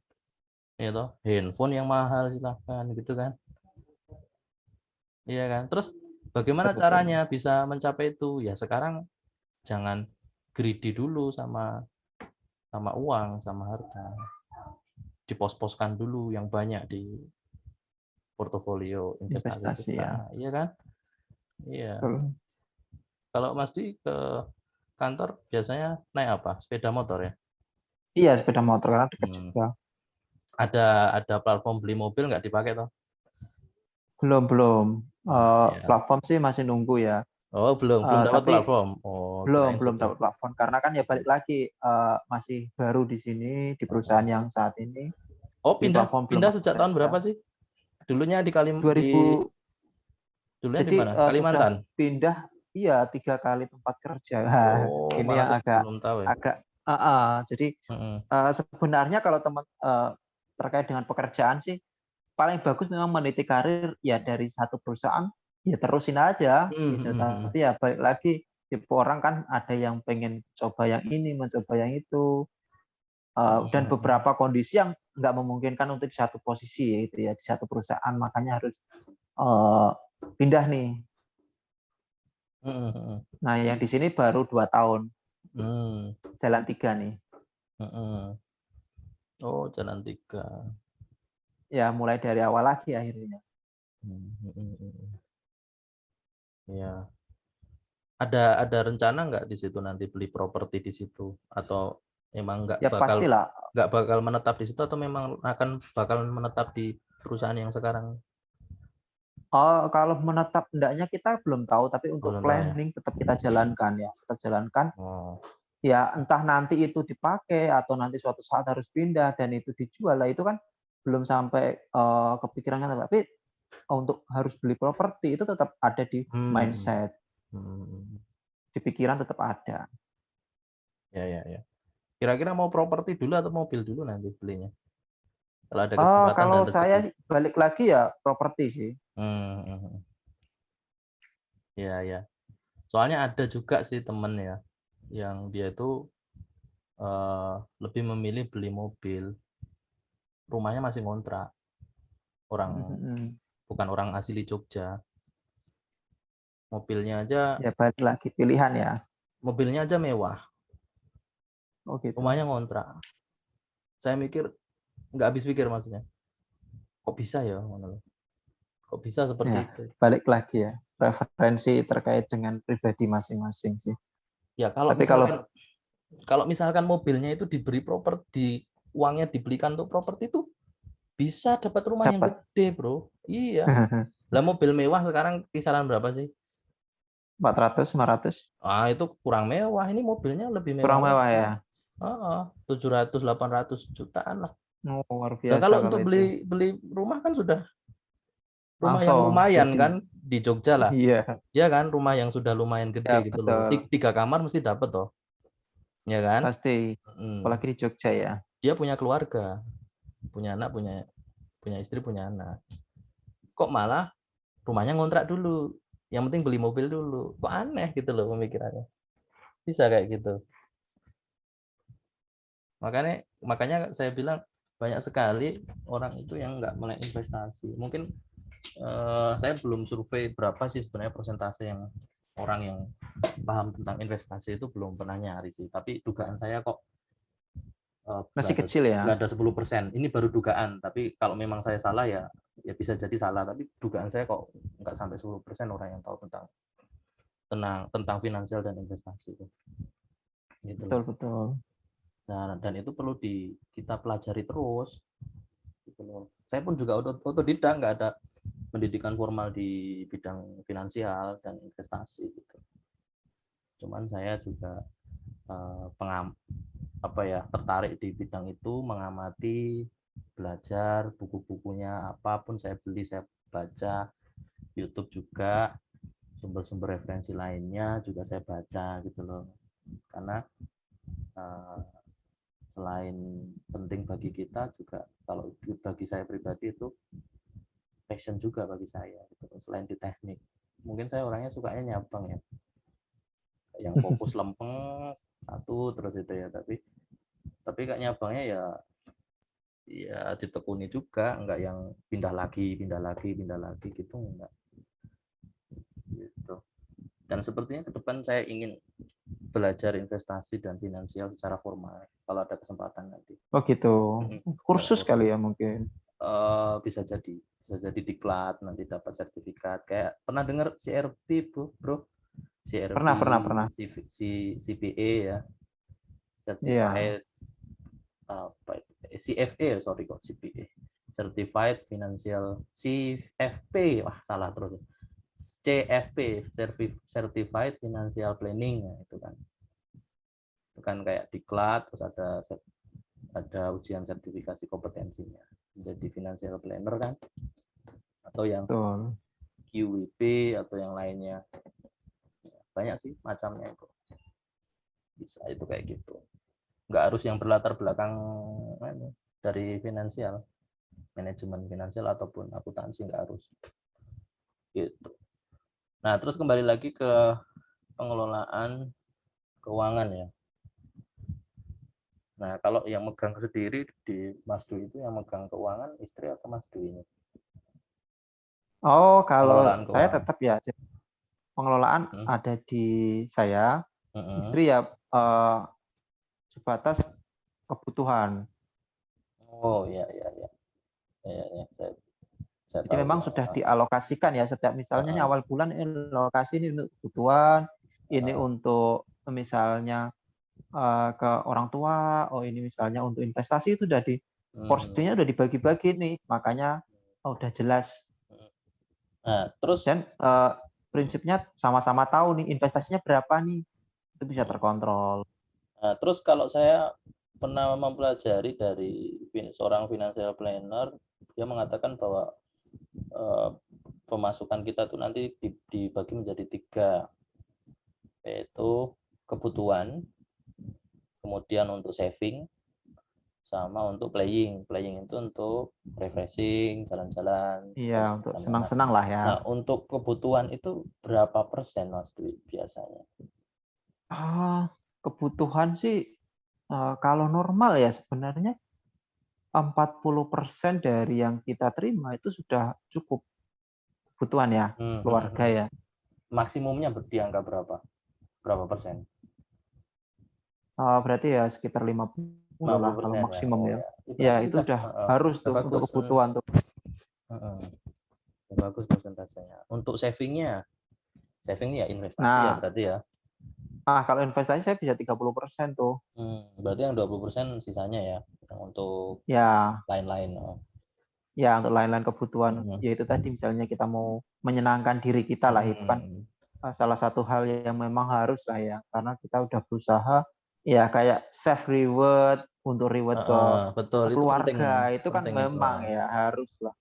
ya toh, handphone yang mahal silahkan gitu kan. Iya kan. Terus bagaimana betul. caranya bisa mencapai itu? Ya sekarang jangan greedy dulu sama uang, sama harta. Dipos-poskan dulu yang banyak di portofolio investasi Investasi ya. kita, iya kan? Iya. Betul. Kalau Mas Di ke kantor biasanya naik apa? Sepeda motor ya? Iya, sepeda motor karena dekat Hmm. juga. Ada platform beli mobil nggak dipakai toh? Belum. Ya. Platform sih masih nunggu ya. Oh, belum dapat Tapi platform. Oh, kirain belum sudah. dapat platform karena kan ya balik lagi masih baru di sini di perusahaan yang saat ini. Oh, Di platform belum sejak tahun berapa ada. sih? Dulunya 2000. Dulunya di Jadi mana? sudah Kalimantan. pindah, iya 3 kali tempat kerja. Oh, Ini malah yang saya agak belum tahu ya. agak jadi Mm-mm. sebenarnya kalau teman terkait dengan pekerjaan sih paling bagus memang meniti karir ya dari satu perusahaan ya terusin aja gitu. Mm-mm. Tapi ya balik lagi tipe orang kan ada yang pengen coba yang ini, mencoba yang itu, dan Mm-mm. beberapa kondisi yang nggak memungkinkan untuk di satu posisi gitu ya di satu perusahaan, makanya harus pindah nih. Mhm mhm. Nah, yang di sini baru 2 tahun, Mmm, jalan 3 nih. mhm. Oh, jalan 3. Ya mulai dari awal lagi akhirnya. Mhm mhm. Iya. Ada rencana nggak di situ nanti beli properti di situ? Atau memang Ya pastilah. nggak bakal menetap di situ atau memang bakal menetap di perusahaan yang sekarang? Oh, kalau menetap enggaknya kita belum tahu, tapi Oh, untuk belum tahu ya? planning tetap kita jalankan ya, tetap jalankan. Oh, Ya entah nanti itu dipakai atau nanti suatu saat harus pindah dan itu dijual, lah itu kan belum sampai, kepikiran kan, tapi untuk harus beli properti itu tetap ada di mhm mindset, mhm. di pikiran tetap ada. Ya ya ya. Kira-kira mau properti dulu atau mobil dulu nanti belinya? Kalau ada Oh, kesempatan kalau dan rezeki. saya sih balik lagi ya properti sih. Mhm mhm. Iya iya. Soalnya ada juga sih temen ya, yang dia itu, lebih memilih beli mobil, rumahnya masih ngontrak, orang Mhm. bukan orang asli Jogja. Mobilnya aja Ya balik lagi pilihan ya. mobilnya aja mewah, Oh gitu. rumahnya ngontrak. Saya mikir nggak habis pikir maksudnya, kok bisa ya ngono lho, kok bisa seperti Ya, itu? balik lagi ya, preferensi terkait dengan pribadi masing-masing sih. Ya Tapi kalau kalau misalkan mobilnya itu diberi properti, uangnya dibelikan untuk properti itu bisa dapat rumah yang dapat gede, Bro. Iya. Lah mobil mewah sekarang kisaran berapa sih? 400, 500 Ah, itu kurang mewah, ini mobilnya lebih mewah kurang mewah lagi. ya? Heeh, 700, 800 jutaan lah. Oh, luar Lah biasa kalau kalau untuk itu. beli beli rumah kan sudah rumah yang Langsung lumayan jadi kan di Jogja lah. iya, Ya kan, rumah yang sudah lumayan ya gede gitu loh. betul, 3 kamar mesti dapat toh, ya kan? pasti. Mhm. Apalagi di Jogja ya. Dia punya keluarga, punya anak, punya punya istri, punya anak. Kok malah rumahnya ngontrak dulu, yang penting beli mobil dulu. Kok aneh gitu loh pemikirannya. Bisa kayak gitu. Makanya makanya saya bilang banyak sekali orang itu yang nggak melek investasi. Mungkin saya belum survei berapa sih sebenarnya persentase yang orang yang paham tentang investasi itu belum pernah nyari sih. Tapi dugaan saya kok nggak Masih ada kecil nggak ya. ada 10%. Ini baru dugaan. Tapi kalau memang saya salah ya ya bisa jadi salah. Tapi dugaan saya kok nggak sampai 10% orang yang tahu tentang tentang tentang finansial dan investasi itu. Gitu Betul loh. betul. Nah, dan itu perlu kita pelajari terus. Gitu loh. Saya pun juga otodidak, nggak ada pendidikan formal di bidang finansial dan investasi gitu. Cuman saya juga tertarik di bidang itu, mengamati, belajar buku-bukunya apapun saya beli, saya baca, YouTube juga, sumber-sumber referensi lainnya juga saya baca gitu loh. Karena uh, selain penting bagi kita juga, kalau bagi saya pribadi itu passion juga bagi saya gitu. Selain di teknik, mungkin saya orangnya sukanya nyabang ya, yang fokus lempeng satu terus itu ya, tapi kayak nyabangnya ya ditekuni juga, enggak yang pindah lagi gitu, enggak gitu. Dan sepertinya ke depan saya ingin belajar investasi dan finansial secara formal kalau ada kesempatan nanti. Oh gitu. Secara Kursus formal. kali ya mungkin. Bisa jadi diklat nanti dapat sertifikat, kayak pernah dengar CRP bro, CRP, Pernah pernah pernah. CPA ya, Iya. certified CFA, sorry kok CPA, certified financial, CFP, wah salah terus, CFP, certified financial planning, ya, itu kan kayak diklat, terus ada ujian sertifikasi kompetensinya menjadi financial planner kan, atau yang Betul. QWP atau yang lainnya, banyak sih macamnya itu, bisa itu kayak gitu, nggak harus yang berlatar belakang dari finansial, manajemen finansial ataupun akuntansi, nggak harus gitu. Nah, terus kembali lagi ke pengelolaan keuangan ya. Nah, kalau yang megang sendiri di Mas Dwi itu, yang megang keuangan istri atau Mas Dwi ini? Oh, kalau Pengelolaan saya keuangan. tetap ya pengelolaan Mhm, ada di saya, mhm. istri ya sebatas kebutuhan. Oh, iya iya iya. Iya iya, saya Jadi tahu memang ya, sudah heeh, dialokasikan ya setiap misalnya nih heeh, awal bulan ini alokasi ini untuk kebutuhan, ini heeh, untuk misalnya ke orang tua, oh ini misalnya untuk investasi itu udah di mmm, porsinya udah dibagi-bagi nih, makanya udah jelas mhm. Nah, terus dan mhm, prinsipnya sama-sama tahu nih investasinya berapa nih, itu bisa mhm. terkontrol. Nah, terus kalau saya pernah mempelajari dari seorang financial planner, dia mengatakan bahwa, eee, pemasukan kita tuh nanti dibagi menjadi 3, yaitu kebutuhan, kemudian untuk saving, sama untuk playing. Playing itu untuk refreshing, jalan-jalan, Iya, dan untuk semacamnya. Nah senang-senang lah ya. nah, untuk kebutuhan itu berapa persen, Mas Dwi, biasanya? Kebutuhan sih kalau normal ya sebenarnya 40% dari yang kita terima itu sudah cukup kebutuhan ya, Mhm keluarga mhm. ya. Maksimumnya di angka berapa? Berapa persen? Berarti ya sekitar 50 lah kalau 50% ya? maksimum Oh ya. ya, Ya berarti itu udah udah heeh, harus udah tuh untuk bagus, kebutuhan tuh. heeh, udah bagus persentasenya. Untuk saving-nya? Saving ya investasi ya Nah, berarti ya? kalau investasi saya bisa 30% tuh. Berarti yang 20% sisanya ya, yang untuk Ya, lain-lain, heeh. ya untuk lain-lain kebutuhan, Mhm, ya itu tadi misalnya kita mau menyenangkan diri kita lah, itu kan mhm. salah satu hal yang memang harus lah ya, karena kita udah berusaha, ya kayak self reward, untuk reward ke Heeh, betul itu penting keluarga, itu kan penting itu, memang heeh, ya harus lah.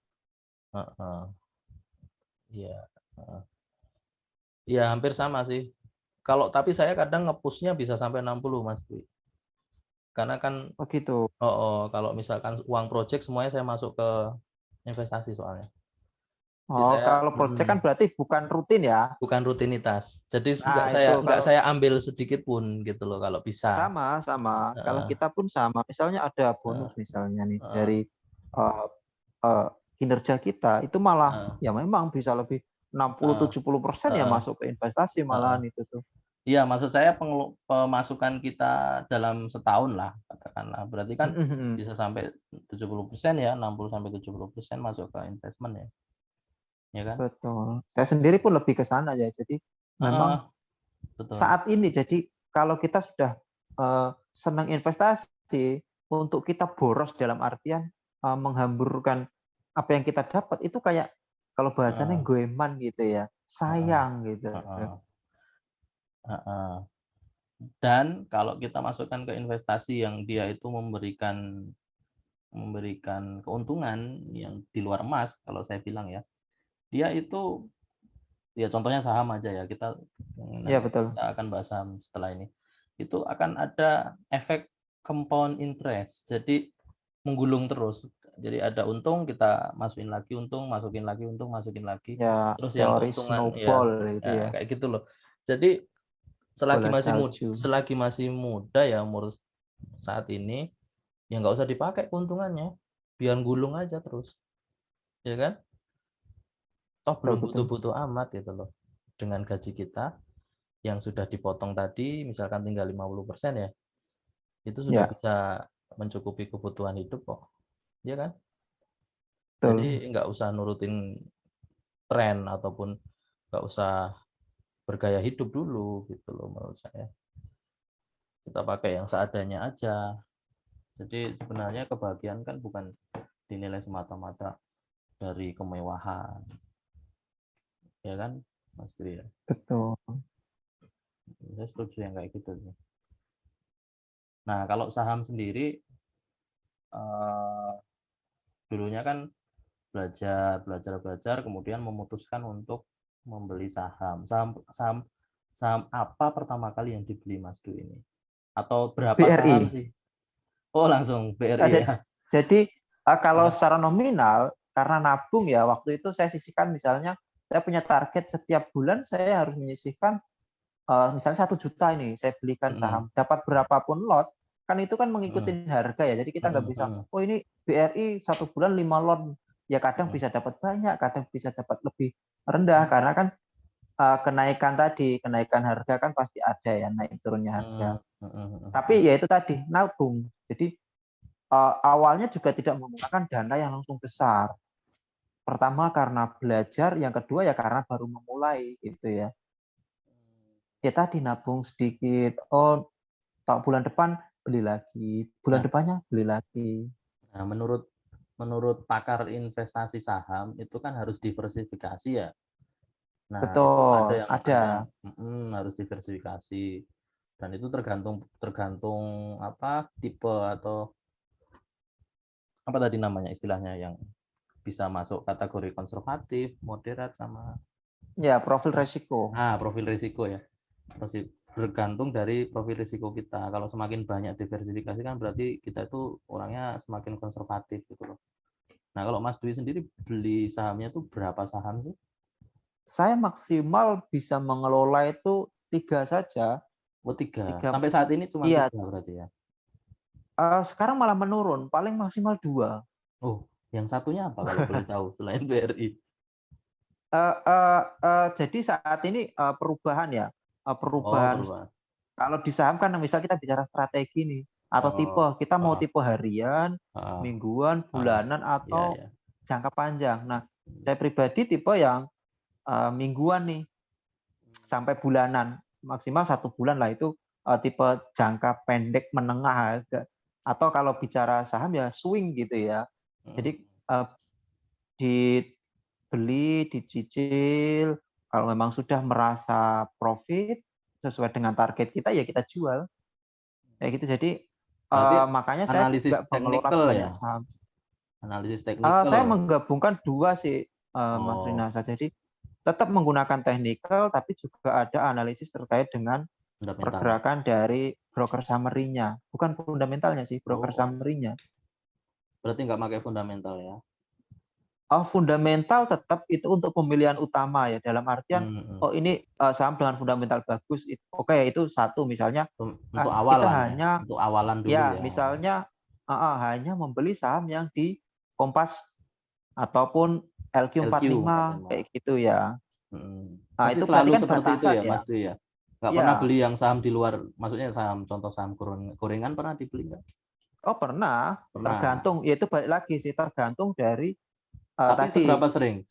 heeh, iya, heeh. Iya hampir sama sih. Kalau tapi saya kadang nge-push-nya bisa sampai 60 Mas Dwi. Karena kan Oh gitu. heeh, kalau misalkan uang project semuanya saya masuk ke investasi soalnya. Jadi Oh, saya kalau project kan berarti bukan rutin ya? bukan rutinitas. Jadi Nah itu nggak kalau saya ambil sedikit pun gitu loh kalau bisa. sama sama, kalau Heeh, kita pun sama, misalnya ada heeh, bonus misalnya nih heeh, dari, eee eee, kinerja kita, itu malah heeh, ya memang bisa lebih 60, heeh, 70% ya heeh, masuk ke investasi heeh. malahan itu tuh. Iya maksud saya pemasukan kita dalam setahun lah katakanlah, berarti kan Mhm mhm, bisa sampai 70% ya, 60 sampai 70% masuk ke investment ya kan? betul. Saya sendiri pun lebih ke sana ya, jadi Heeh, memang betul. saat ini jadi kalau kita sudah, senang investasi, untuk kita boros dalam artian, menghamburkan apa yang kita dapat itu kayak kalau bahasanya Heeh, goeman gitu ya, heeh, sayang gitu. heeh, heeh. Dan kalau kita masukkan ke investasi yang dia itu memberikan memberikan keuntungan yang di luar emas kalau saya bilang ya, dia itu ya contohnya saham aja ya, Iya nanti betul, kita akan bahas saham setelah ini. Itu akan ada efek compound interest, jadi menggulung terus. Jadi ada untung kita masukin lagi untung, masukin lagi untung, masukin lagi, ya terus yang teori keuntungan snowball itu ya, kayak gitu loh. Jadi bola salju. selagi masih muda ya umur saat ini, ya nggak usah dipakai keuntungannya, biar gulung aja terus, ya kan? Toh Betul belum betul. butuh-butuh amat gitu loh. Dengan gaji kita yang sudah dipotong tadi, misalkan tinggal 50% ya, itu sudah Ya, bisa mencukupi kebutuhan hidup kok, ya kan? Jadi betul. nggak usah nurutin tren ataupun nggak usah bergaya hidup dulu gitu loh menurut saya. Kita pakai yang seadanya aja. Jadi sebenarnya kebahagiaan kan bukan dinilai semata-mata dari kemewahan, ya kan, Mas Giri ya? Betul. Saya setuju yang kayak gitu sih. Nah, kalau saham sendiri, eh, dulunya kan belajar, kemudian memutuskan untuk membeli saham. Saham, saham, saham apa pertama kali yang dibeli Mas Du ini? Atau berapa saham BRI. sih? Oh, langsung Nah, BRI ya? jadi kalau secara nominal karena nabung ya waktu itu saya sisihkan misalnya saya punya target setiap bulan saya harus menyisihkan misalnya 1 juta ini saya belikan Mm-mm, saham dapat berapapun lot kan itu kan mm-mm, mengikuti harga ya jadi kita nggak mm-mm, bisa oh ini BRI 1 bulan 5 lot ya kadang mm-mm, bisa dapat banyak kadang bisa dapat lebih rendah karena kan kenaikan tadi, kenaikan harga kan pasti ada ya, naik turunnya harga. Tapi Hmm. ya itu tadi, nabung. Jadi awalnya juga tidak menggunakan dana yang langsung besar. Pertama karena belajar, yang kedua ya karena baru memulai gitu ya. Kita dinabung sedikit. Oh, bulan depan beli lagi, bulan Nah, depannya beli lagi. nah, menurut pakar investasi saham itu kan harus diversifikasi ya. Nah, itu ada Betul, yang ada. harus diversifikasi dan itu tergantung tergantung apa tipe atau apa tadi namanya istilahnya yang bisa masuk kategori konservatif, moderat sama Ya, profil resiko. profil risiko ya. Bergantung dari profil risiko kita. Kalau semakin banyak diversifikasi kan berarti kita itu orangnya semakin konservatif gitu loh. Nah, kalau Mas Dwi sendiri beli sahamnya tuh berapa saham sih? Saya maksimal bisa mengelola itu 3 saja. Oh, 3. 3, Sampai saat ini cuma iya. 3 berarti ya. Sekarang malah menurun, paling maksimal 2. Oh, yang satunya apa kalau boleh tahu selain BRI? Jadi saat ini perubahan ya, Oh, perubahan. perubahan. Kalau di saham kan misal kita bicara strategi nih, atau tipe, Oh, kita mau oh, tipe harian, oh, mingguan, oh. bulanan, Iya, atau ya. jangka panjang. Nah, saya pribadi tipe yang mingguan nih, sampai bulanan. Maksimal 1 bulan lah itu tipe jangka pendek menengah. Atau kalau bicara saham ya swing gitu ya. Jadi dibeli, dicicil, kalau memang sudah merasa profit sesuai dengan target kita ya kita jual. Kayak gitu. Jadi Berarti makanya saya analisis juga mengelola teknikal banyak ya? saham. Analisis teknikal. Saya menggabungkan 2 sih, Mas Oh, Rinasa. Jadi tetap menggunakan technical tapi juga ada analisis terkait dengan fundamental. pergerakan dari broker summary-nya. Bukan fundamentalnya sih, broker Oh, summary-nya. berarti nggak pakai fundamental ya? Fundamental tetap itu untuk pemilihan utama ya, dalam artian, Hmm. oh ini saham dengan fundamental bagus, oke itu satu misalnya, Untuk kita awalan ya, hanya untuk awalan dulu ya ya. misalnya hanya membeli saham yang di Kompas ataupun LQ LQ45 45. kayak gitu ya. Nah, Pasti itu berarti selalu kan seperti itu batasan ya, ya. Mas Dwi ya. Nggak pernah Iya. beli yang saham di luar, maksudnya saham contoh saham gorengan pernah dibeli nggak? Oh pernah, Pernah. tergantung, ya itu balik lagi sih, tergantung dari Tapi tadi, seberapa sering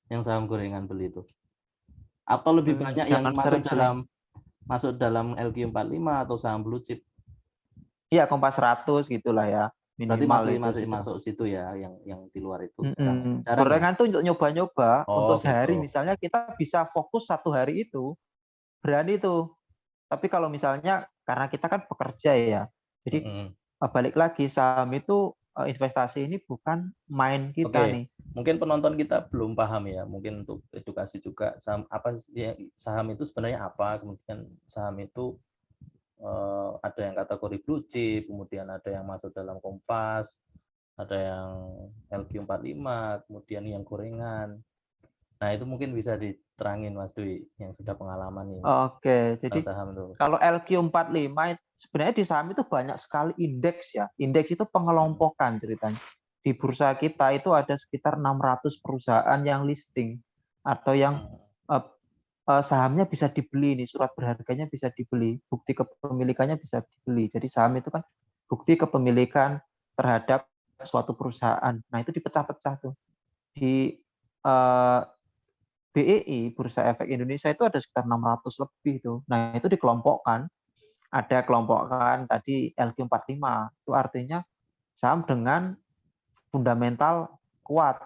yang saham gorengan beli itu? Atau lebih banyak yang jangan sering-sering. masuk dalam LQ45 atau saham blue chip? Iya, Kompas 100 gitulah ya, Berarti minimal masih itu masih sudah. masuk situ ya, yang di luar itu jarang jarang ya? Gorengan tuh untuk nyoba-nyoba, Oh untuk gitu. sehari misalnya kita bisa fokus 1 hari itu, berani tuh. Tapi kalau misalnya karena kita kan pekerja ya, jadi balik lagi saham itu investasi ini bukan main kita Oke, nih. mungkin penonton kita belum paham ya. Mungkin untuk edukasi juga saham apa sih ya, saham itu sebenarnya apa? Kemudian saham itu ada yang kategori blue chip, kemudian ada yang masuk dalam Kompas, ada yang LQ45, kemudian yang gorengan. Nah, itu mungkin bisa diterangin Mas Dwi yang sudah pengalaman nih Oke, tentang jadi saham itu. kalau LQ45 sebenarnya di saham itu banyak sekali indeks ya. Indeks itu pengelompokan ceritanya. Di bursa kita itu ada sekitar 600 perusahaan yang listing atau yang uh, sahamnya bisa dibeli nih, surat berharganya bisa dibeli, bukti kepemilikannya bisa dibeli. Jadi saham itu kan bukti kepemilikan terhadap suatu perusahaan. Nah, itu dipecah-pecah tuh. Di BEI, Bursa Efek Indonesia itu ada sekitar 600 lebih tuh. Nah, itu dikelompokkan. Ada kelompokan tadi LQ45. Itu artinya saham dengan fundamental kuat,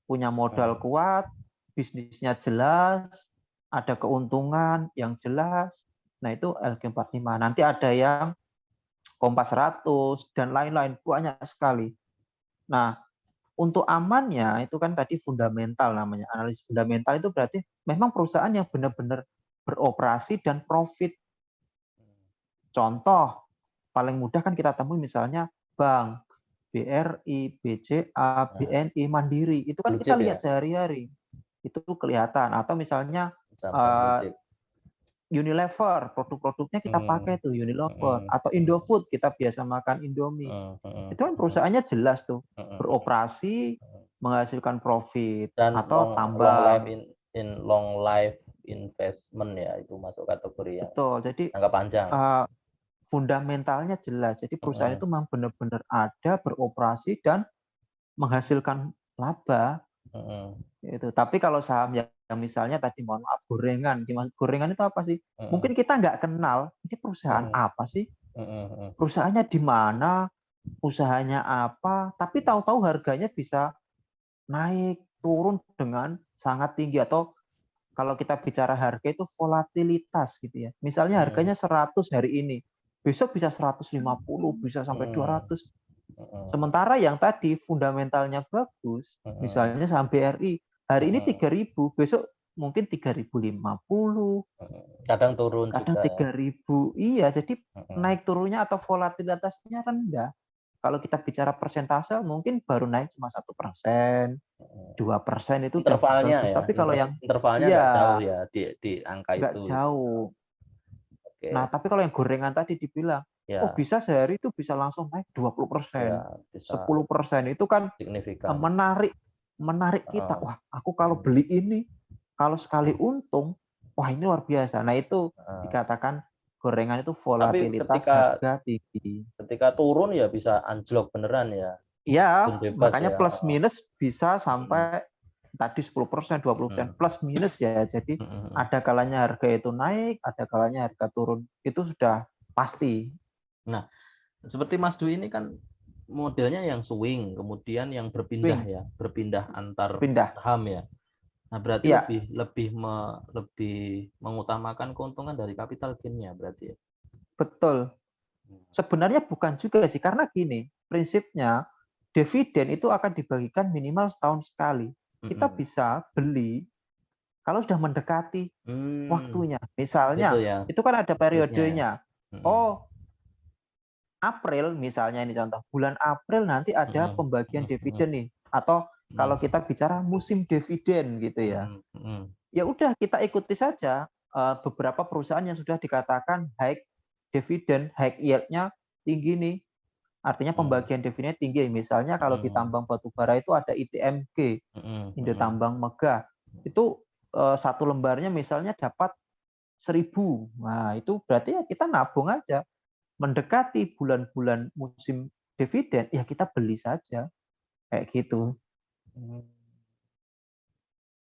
punya modal kuat, bisnisnya jelas, ada keuntungan yang jelas. Nah, itu LQ45. Nanti ada yang Kompas 100 dan lain-lain, banyak sekali. Nah, untuk amannya itu kan tadi fundamental namanya. Analisis fundamental itu berarti memang perusahaan yang benar-benar beroperasi dan profit. Contoh paling mudah kan kita temui misalnya bank, BRI, BCA, BNI, Mandiri. Itu kan Blue kita chip ya, lihat sehari-hari. Itu kelihatan. Atau misalnya saham-saham blue chip. Unilever, produk-produknya kita pakai tuh Unilever. Atau Hmm. Indofood, kita biasa makan Indomie. Itu kan perusahaannya jelas tuh, beroperasi, menghasilkan profit Dan atau long life tambang. in long life investment ya, itu masuk kategori yang Betul. Jadi jangka panjang. fundamentalnya jelas. Jadi perusahaan itu memang benar-benar ada, beroperasi dan menghasilkan laba. Gitu. Tapi kalau saham yang misalnya tadi mohon maaf gorengan, dimaksud gorengan itu apa sih? Mungkin kita nggak kenal ini perusahaan apa sih? Perusahaannya di mana? Usahanya apa? Tapi tahu-tahu harganya bisa naik turun dengan sangat tinggi, atau kalau kita bicara harga itu volatilitas gitu ya. Misalnya harganya 100 hari ini, besok bisa 150, bisa sampai 200. Sementara yang tadi fundamentalnya bagus, misalnya saham BRI, hari ini 3.000, besok mungkin 3.050. Kadang turun Kadang juga ya. 3.000. Iya, jadi naik turunnya atau volatilitasnya rendah. Kalau kita bicara persentase mungkin baru naik cuma 1%, 2% itu udah Intervalnya bagus. ya, Tapi kalau yang intervalnya nggak jauh ya di angka nggak itu. jauh. Oke. Nah, tapi kalau yang gorengan tadi dibilang, oh bisa sehari itu bisa langsung naik 20%, ya, bisa 10%. Itu kan signifikan. menarik kita. Wah, aku kalau beli ini, kalau sekali untung, wah ini luar biasa. Nah, itu dikatakan gorengan itu volatilitas harga tinggi. Ketika turun ya bisa anjlok beneran ya. Iya, makanya plus minus bisa sampai tadi 10%, 20%, plus minus ya. Jadi ada kalanya harga itu naik, ada kalanya harga turun. Itu sudah pasti. Nah, seperti Mas Dwi ini kan modelnya yang swing, kemudian yang berpindah ya, berpindah antar saham ya. Nah, berarti lebih mengutamakan keuntungan dari capital gain-nya berarti ya. Betul. Sebenarnya bukan juga sih, karena gini, prinsipnya dividen itu akan dibagikan minimal setahun sekali. Kita bisa beli kalau sudah mendekati waktunya. Misalnya, itu kan ada periodenya. Oh, April misalnya, ini contoh, bulan April nanti ada pembagian dividen nih, atau kalau kita bicara musim dividen gitu ya. Ya udah, kita ikuti saja beberapa perusahaan yang sudah dikatakan high dividen, high yield-nya tinggi nih. Artinya pembagian dividennya tinggi. Misalnya kalau di tambang batubara itu ada ITMG, Indo Tambang Megah. Itu satu lembarnya misalnya dapat 1.000. Nah, itu berarti ya kita nabung aja. Mendekati bulan-bulan musim dividen, ya kita beli saja. Kayak gitu.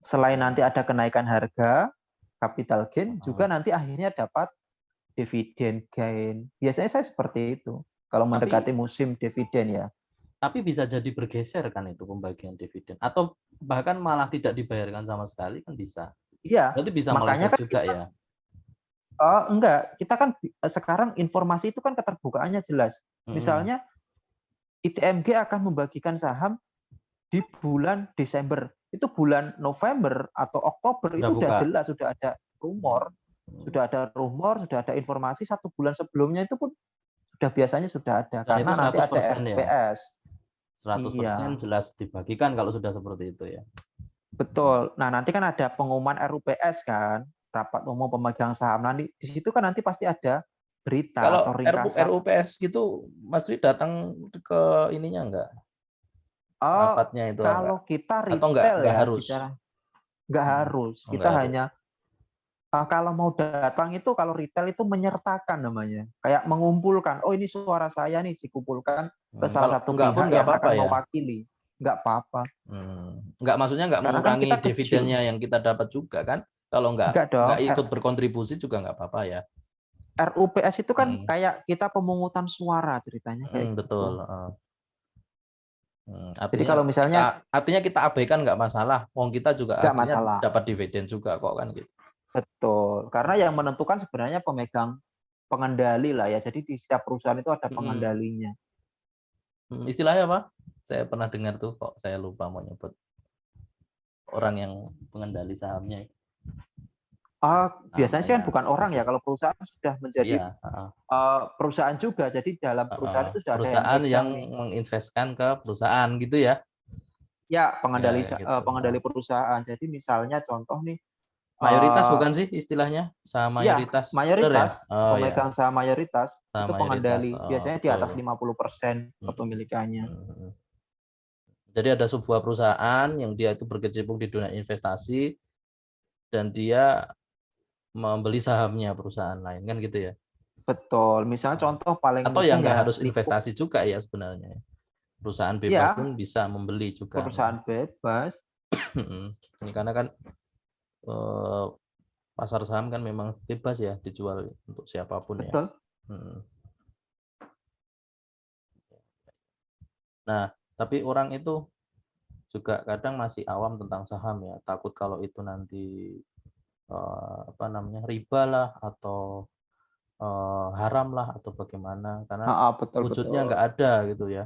Selain nanti ada kenaikan harga, capital gain, juga nanti akhirnya dapat dividen gain. Biasanya saya seperti itu. Kalau mendekati musim dividen ya. Tapi bisa jadi bergeser kan itu pembagian dividen. Atau bahkan malah tidak dibayarkan sama sekali kan bisa. Iya. Berarti bisa makanya meleset kan juga kita, ya. Enggak. Kita kan sekarang informasi itu kan keterbukaannya jelas. Misalnya ITMG akan membagikan saham di bulan Desember. Itu bulan November atau Oktober itu sudah jelas, sudah ada rumor. Sudah ada informasi 1 bulan sebelumnya itu pun biasanya sudah ada. Dan karena nanti ada RPS. Ya? 100% jelas dibagikan kalau sudah seperti itu ya. Betul. Nah, nanti kan ada pengumuman RUPS kan, rapat umum pemegang saham. Nanti di situ kan nanti pasti ada berita kalau atau ringkasan. RUPS gitu, Mas Dwi datang ke ininya enggak? Rapatnya itu kalau enggak? kita retail atau enggak ya harus? bicara, enggak harus. Kita enggak hanya kalau mau datang itu, kalau retail itu menyertakan namanya, kayak mengumpulkan. Oh, ini suara saya nih dikumpulkan ke salah satu pihak yang akan mewakili. Enggak apa-apa. Enggak, maksudnya enggak mengurangi dividennya yang kita dapat juga kan? Kalau enggak ikut berkontribusi juga enggak apa-apa ya. RUPS itu kan kayak kita pemungutan suara ceritanya kayak betul. Jadi kalau misalnya artinya kita abaikan enggak masalah. Wong kita juga akhirnya dapat dividen juga kok kan gitu. Betul. Karena yang menentukan sebenarnya pemegang pengendali lah ya. Jadi di setiap perusahaan itu ada pengendalinya. Istilahnya apa? Saya pernah dengar tuh, kok saya lupa mau nyebut. Orang yang pengendali sahamnya. Biasanya sih kan bukan orang ya. Kalau perusahaan sudah menjadi perusahaan juga. Jadi dalam perusahaan itu sudah perusahaan ada yang menginvestkan ke perusahaan gitu ya. Ya, pengendali perusahaan. Jadi misalnya contoh nih. Mayoritas bukan sih istilahnya? Saham mayoritas. Ya, mayoritas. Pemegang saham mayoritas itu pengendali. Biasanya di atas 50% kepemilikannya. Jadi ada sebuah perusahaan yang dia itu berkecimpung di dunia investasi dan dia membeli sahamnya perusahaan lain kan gitu ya. Betul. Misalnya contoh paling Atau ya mudah nggak ya harus Lipo. investasi juga ya sebenarnya. Perusahaan bebas Ya, pun bisa membeli juga. perusahaan bebas. Ini karena kan eh, pasar saham kan memang bebas ya dijual untuk siapapun ya. Betul. Nah, tapi orang itu juga kadang masih awam tentang saham ya, takut kalau itu nanti apa namanya riba lah atau haram lah atau bagaimana karena Betul wujudnya betul. nggak ada gitu ya.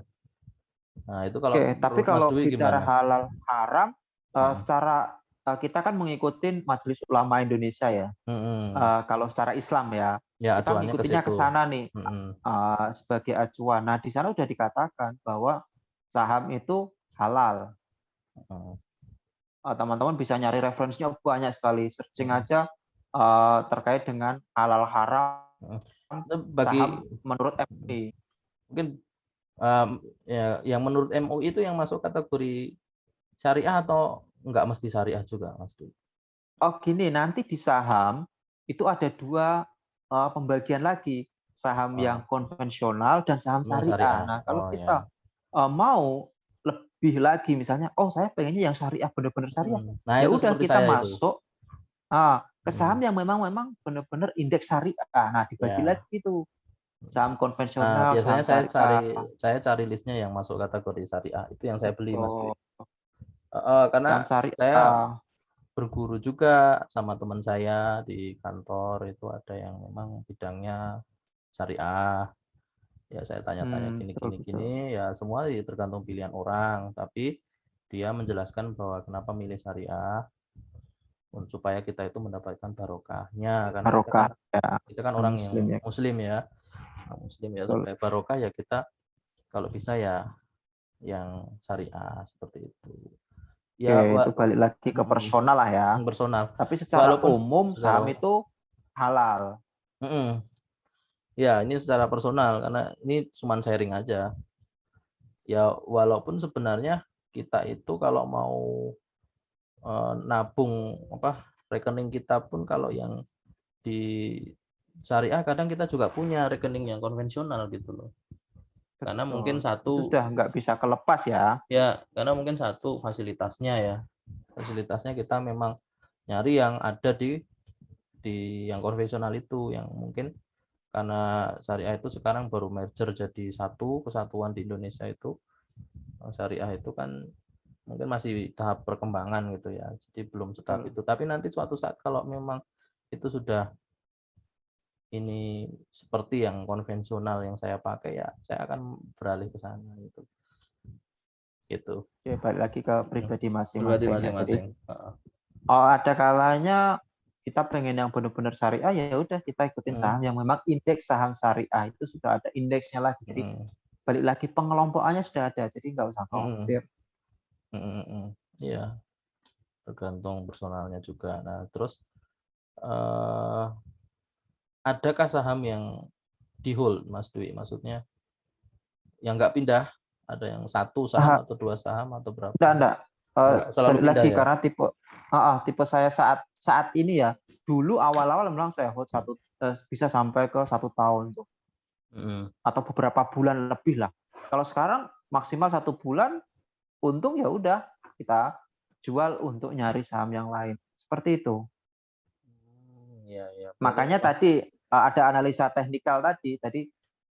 Nah itu kalau Oke, tapi menurut Mas kalau Dwi bicara gimana? halal haram, Mm, secara kita kan mengikuti Majelis Ulama Indonesia ya. mm. Kalau secara Islam ya, Ya kita acuannya ke ngikutinya ke situ. sana nih Mm, sebagai acuan. Nah, di sana sudah dikatakan bahwa saham itu halal. mm, Teman-teman bisa nyari referensinya banyak sekali. Searching mm, aja terkait dengan halal haram mm. Itu bagi saham menurut MUI. mungkin ya yang menurut MUI itu yang masuk kategori syariah atau nggak mesti syariah juga Mas Dwi? Oh gini, nanti di saham itu ada dua pembagian lagi, saham yang Oh, konvensional dan saham yang syariah. syariah. Nah, kalau Oh ya. kita mau lebih lagi, misalnya, oh saya pengennya yang syariah, benar-benar syariah, Nah ya itu udah seperti kita saya itu. masuk ke saham yang memang benar-benar indeks syariah. Nah, dibagi Ya. lagi itu saham Nah, konvensional, biasanya saham syariah. saya cari listnya yang masuk kategori syariah. Itu yang saya beli Mas Dwi. Betul. Saham Karena saya syariah. berguru juga sama teman saya di kantor itu ada yang memang bidangnya syariah. Ya saya tanya-tanya gini Betul gini betul. gini ya semua tergantung pilihan orang, tapi dia menjelaskan bahwa kenapa milih syariah supaya kita itu mendapatkan barokahnya karena Barokah ya, kita kan orang yang muslim ya. muslim ya Betul. supaya barokah ya kita kalau bisa ya yang syariah seperti itu. Oke, Ya itu balik lagi ke personal lah ya. personal. Tapi secara Walaupun umum saham secara itu halal. ya ini secara personal karena ini cuma sharing aja. Ya walaupun sebenarnya kita itu kalau mau nabung apa rekening kita pun kalau yang di syariah kadang kita juga punya rekening yang konvensional gitu loh. Karena mungkin Betul. Itu satu sudah nggak bisa kelepas ya. ya karena mungkin satu fasilitasnya ya. Fasilitasnya kita memang nyari yang ada di yang konvensional itu yang mungkin karena syariah itu sekarang baru merger jadi satu kesatuan di Indonesia itu syariah itu kan mungkin masih tahap perkembangan gitu ya jadi belum setahap Betul. itu tapi nanti suatu saat kalau memang itu sudah ini seperti yang konvensional yang saya pakai ya saya akan beralih ke sana gitu Oke, balik lagi ke pribadi pribadi masing-masing ya. Jadi, masing-masing. ada kalanya kita pengen yang benar-benar syariah, ya udah kita ikutin saham yang memang indeks saham syariah itu sudah ada indeksnya lagi. Jadi balik lagi pengelompokannya sudah ada. Jadi nggak usah khawatir. Iya tergantung personalnya juga nah terus eh, adakah saham yang di hold Mas Dwi maksudnya yang nggak pindah ada yang satu saham Ah, atau dua saham atau berapa enggak. nggak selalu Balik pindah lagi ya. karena tipe saya saat ini ya. Dulu awal-awal memang saya hold bisa sampai ke 1 tahun tuh, atau beberapa bulan lebih lah. Kalau sekarang maksimal 1 bulan, untung ya udah kita jual untuk nyari saham yang lain. Seperti itu. Iya iya berarti Makanya memang tadi ada analisa teknikal tadi.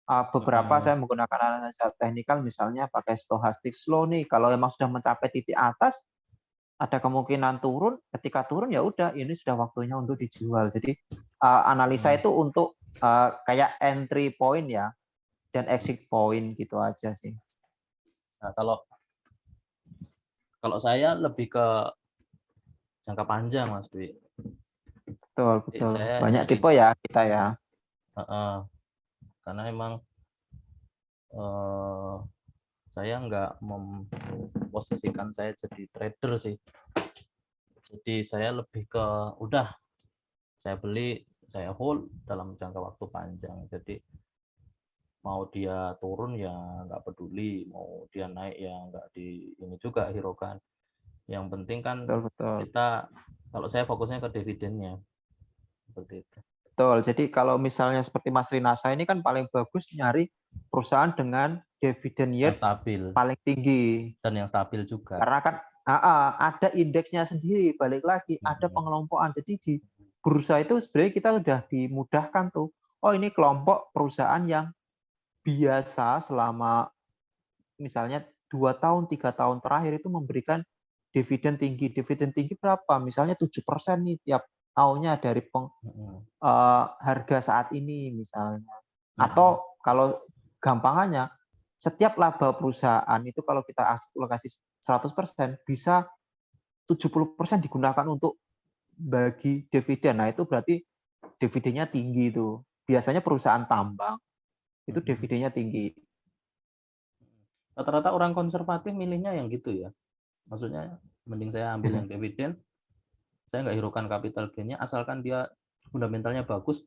Beberapa saya menggunakan analisa teknikal, misalnya pakai stochastic slow nih. Kalau memang sudah mencapai titik atas, ada kemungkinan turun. Ketika turun ya udah, ini sudah waktunya untuk dijual. Jadi analisa itu untuk kayak entry point ya dan exit point gitu aja sih. nah, kalau saya lebih ke jangka panjang Mas Dwi. Betul, Jadi betul. saya Banyak nyari tipe ya kita ya. karena memang eh, saya nggak memposisikan saya jadi trader sih. Jadi saya lebih ke udah saya beli saya hold dalam jangka waktu panjang. Jadi mau dia turun ya nggak peduli, mau dia naik ya nggak di ini juga hiraukan. Yang penting kan Betul, betul. kita kalau saya fokusnya ke dividennya. seperti itu. Betul. Jadi kalau misalnya seperti Mas Rinasa ini kan paling bagus nyari perusahaan dengan dividen Yang yield stabil paling tinggi. dan yang stabil juga. Karena kan ada indeksnya sendiri, balik lagi ada pengelompokan. Jadi di bursa itu sebenarnya kita sudah dimudahkan tuh. Oh ini kelompok perusahaan yang biasa selama misalnya 2 tahun, 3 tahun terakhir itu memberikan dividen tinggi. Dividen tinggi berapa? Misalnya 7% nih tiap tahunnya dari harga saat ini misalnya. Atau kalau gampangannya, setiap laba perusahaan itu kalau kita alokasi 100% bisa 70% digunakan untuk bagi dividen. Nah, itu berarti dividennya tinggi itu. Biasanya perusahaan tambang itu dividennya tinggi. Rata-rata orang konservatif milihnya yang gitu ya. Maksudnya mending saya ambil yang dividen, saya nggak hiraukan capital gain-nya, asalkan dia fundamentalnya bagus,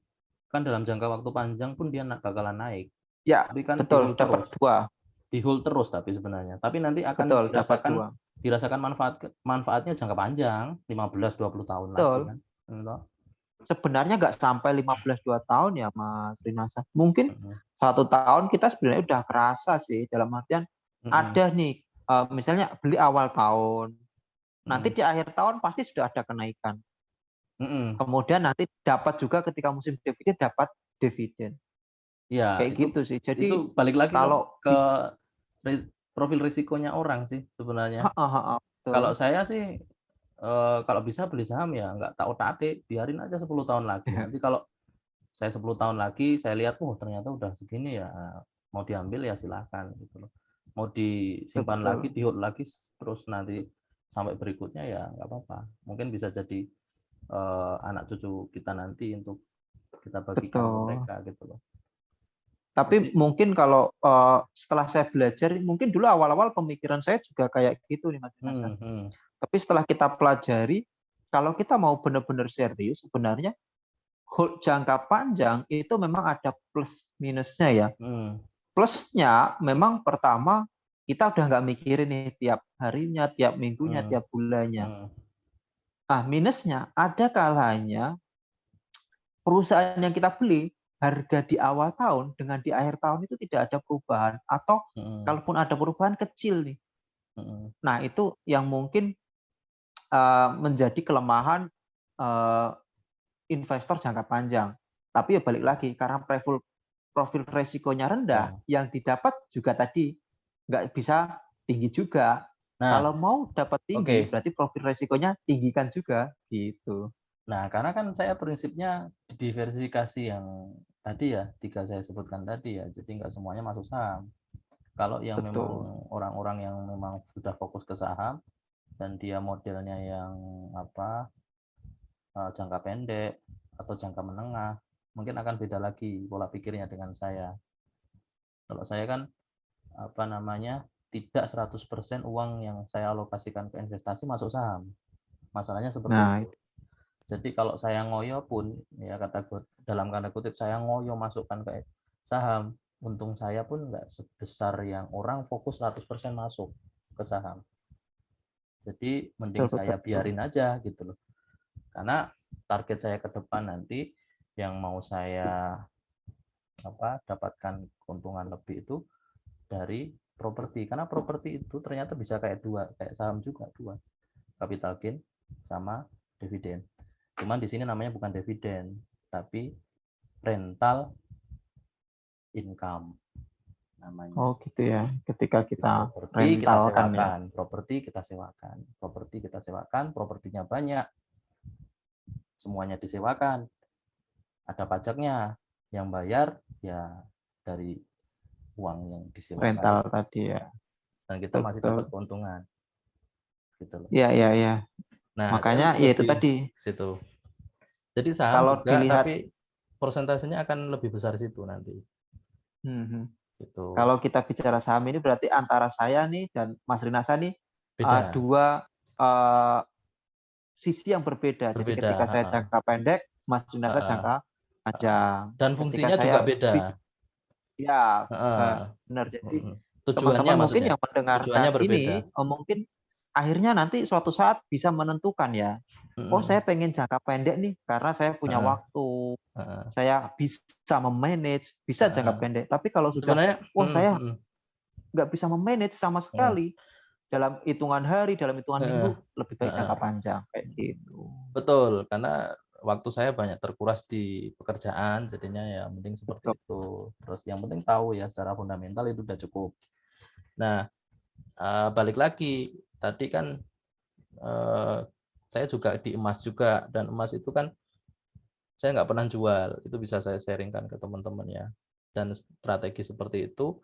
kan dalam jangka waktu panjang pun dia bakalan naik. Ya, tapi kan betul, dapat dua. Di hold terus tapi sebenarnya. Tapi nanti akan Betul, dapat dua. dirasakan manfaatnya jangka panjang, 15-20 tahun Betul. lagi kan. Sebenarnya nggak sampai 15-2 tahun ya Mas Rinasa. Mungkin 1 tahun kita sebenarnya udah kerasa sih, dalam artian ada nih misalnya beli awal tahun, nanti di akhir tahun pasti sudah ada kenaikan. Kemudian nanti dapat juga ketika musim dividen, dapat dividen. Ya, kayak gitu sih. Jadi itu balik lagi kalau ke profil risikonya orang sih sebenarnya. Kalau saya sih kalau bisa beli saham ya nggak tak otak-atik, biarin aja 10 tahun lagi. Nanti kalau saya 10 tahun lagi saya lihat ternyata udah segini ya, mau diambil ya silahkan gitu loh. Mau disimpan lagi, di-hold lagi terus nanti sampai berikutnya ya nggak apa-apa. Mungkin bisa jadi anak cucu kita nanti untuk kita bagikan ke mereka gitu loh. Tapi mungkin kalau setelah saya belajar, mungkin dulu awal-awal pemikiran saya juga kayak gitu nih Mas Hasan. Tapi setelah kita pelajari, kalau kita mau benar-benar serius, sebenarnya hold jangka panjang itu memang ada plus minusnya ya. Plusnya memang pertama kita udah nggak mikirin nih tiap harinya, tiap minggunya, tiap bulannya. Nah, minusnya ada kalanya perusahaan yang kita beli harga di awal tahun dengan di akhir tahun itu tidak ada perubahan, atau kalaupun ada perubahan kecil nih. Nah, itu yang mungkin menjadi kelemahan investor jangka panjang. Tapi ya balik lagi, karena profil resikonya rendah, yang didapat juga tadi nggak bisa tinggi juga. Kalau mau dapat tinggi, berarti profil resikonya tinggikan juga gitu. Nah, karena kan saya prinsipnya diversifikasi yang tadi ya, 3 saya sebutkan tadi ya, jadi nggak semuanya masuk saham. Kalau yang memang orang-orang yang memang sudah fokus ke saham dan dia modelnya yang jangka pendek atau jangka menengah, mungkin akan beda lagi pola pikirnya dengan saya. Kalau saya kan tidak 100% uang yang saya alokasikan ke investasi masuk saham. Masalahnya seperti itu. Jadi kalau saya ngoyo pun, ya dalam tanda kutip saya ngoyo masukkan ke saham, untung saya pun nggak sebesar yang orang fokus 100% masuk ke saham. Jadi mending saya biarin aja gitu loh. Karena target saya ke depan nanti yang mau saya dapatkan keuntungan lebih itu dari properti. Karena properti itu ternyata bisa kayak saham juga, dua. Capital gain sama dividen. Cuman di sini namanya bukan dividen, tapi rental income namanya. Oh gitu ya. Ketika kita rentalkan properti kita sewakan, propertinya banyak, semuanya disewakan, ada pajaknya, yang bayar ya dari uang yang disewakan. Rental tadi ya. Dan kita masih dapat keuntungan. Gitu loh. Iya. Nah, makanya ya itu tadi. Situ. Jadi saham kalau juga, dilihat, tapi persentasenya akan lebih besar situ nanti. Gitu. Kalau kita bicara saham ini berarti antara saya nih dan Mas Rinasa nih dua sisi yang berbeda. Jadi ketika saya jangka pendek, Mas Rinasa jangka panjang. Dan fungsinya juga beda. Ya, benar. Jadi tujuannya mungkin yang mendengarkan ini mungkin akhirnya nanti suatu saat bisa menentukan ya. oh saya Mhm. pengen jangka pendek nih karena saya punya Heeh waktu, heeh saya bisa memanage, bisa jangka heeh. pendek. Tapi kalau sudah, Sebenarnya wah saya mhm nggak bisa memanage sama mhm, sekali, dalam hitungan hari, dalam hitungan heeh minggu, lebih baik jangka heeh. panjang, kayak gitu. Betul, karena waktu saya banyak terkuras di pekerjaan, jadinya ya mending seperti Betul. itu. Terus yang penting tahu ya secara fundamental itu udah cukup. Nah, balik lagi, tadi kan, eee, saya juga di emas juga dan emas itu kan saya nggak pernah jual, itu bisa saya sharing-kan ke teman-teman ya. Dan strategi seperti itu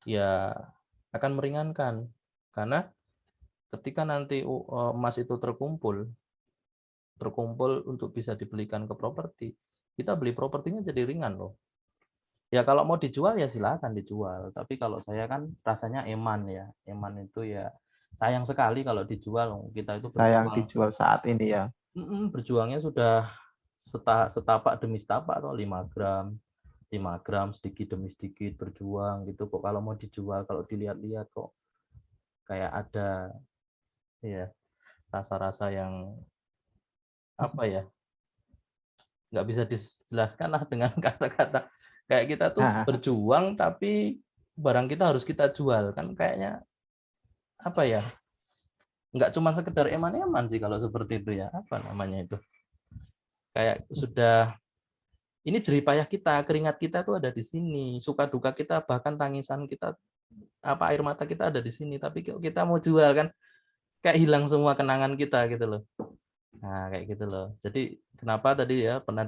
ya akan meringankan, karena ketika nanti emas itu terkumpul terkumpul untuk bisa dibelikan ke properti, kita beli propertinya jadi ringan loh. Ya kalau mau dijual ya silakan dijual, tapi kalau saya kan rasanya eman ya, eman itu ya sayang sekali kalau dijual, kita itu Sayang berjuang dijual saat ini ya. berjuangnya sudah setapak demi setapak atau 5 gram sedikit demi sedikit berjuang gitu kok kalau mau dijual kalau dilihat-lihat kok kayak ada ya rasa-rasa yang apa ya, nggak bisa dijelaskan lah dengan kata-kata kayak kita tuh berjuang tapi barang kita harus kita jual kan kayaknya apa ya, nggak cuma sekedar eman-eman sih kalau seperti itu ya, apa namanya itu, kayak sudah ini jerih payah kita, keringat kita tuh ada di sini, suka duka kita bahkan tangisan kita, apa air mata kita ada di sini, tapi kok kita mau jual kan kayak hilang semua kenangan kita gitu loh. Nah, kayak gitu loh. Jadi kenapa tadi ya pernah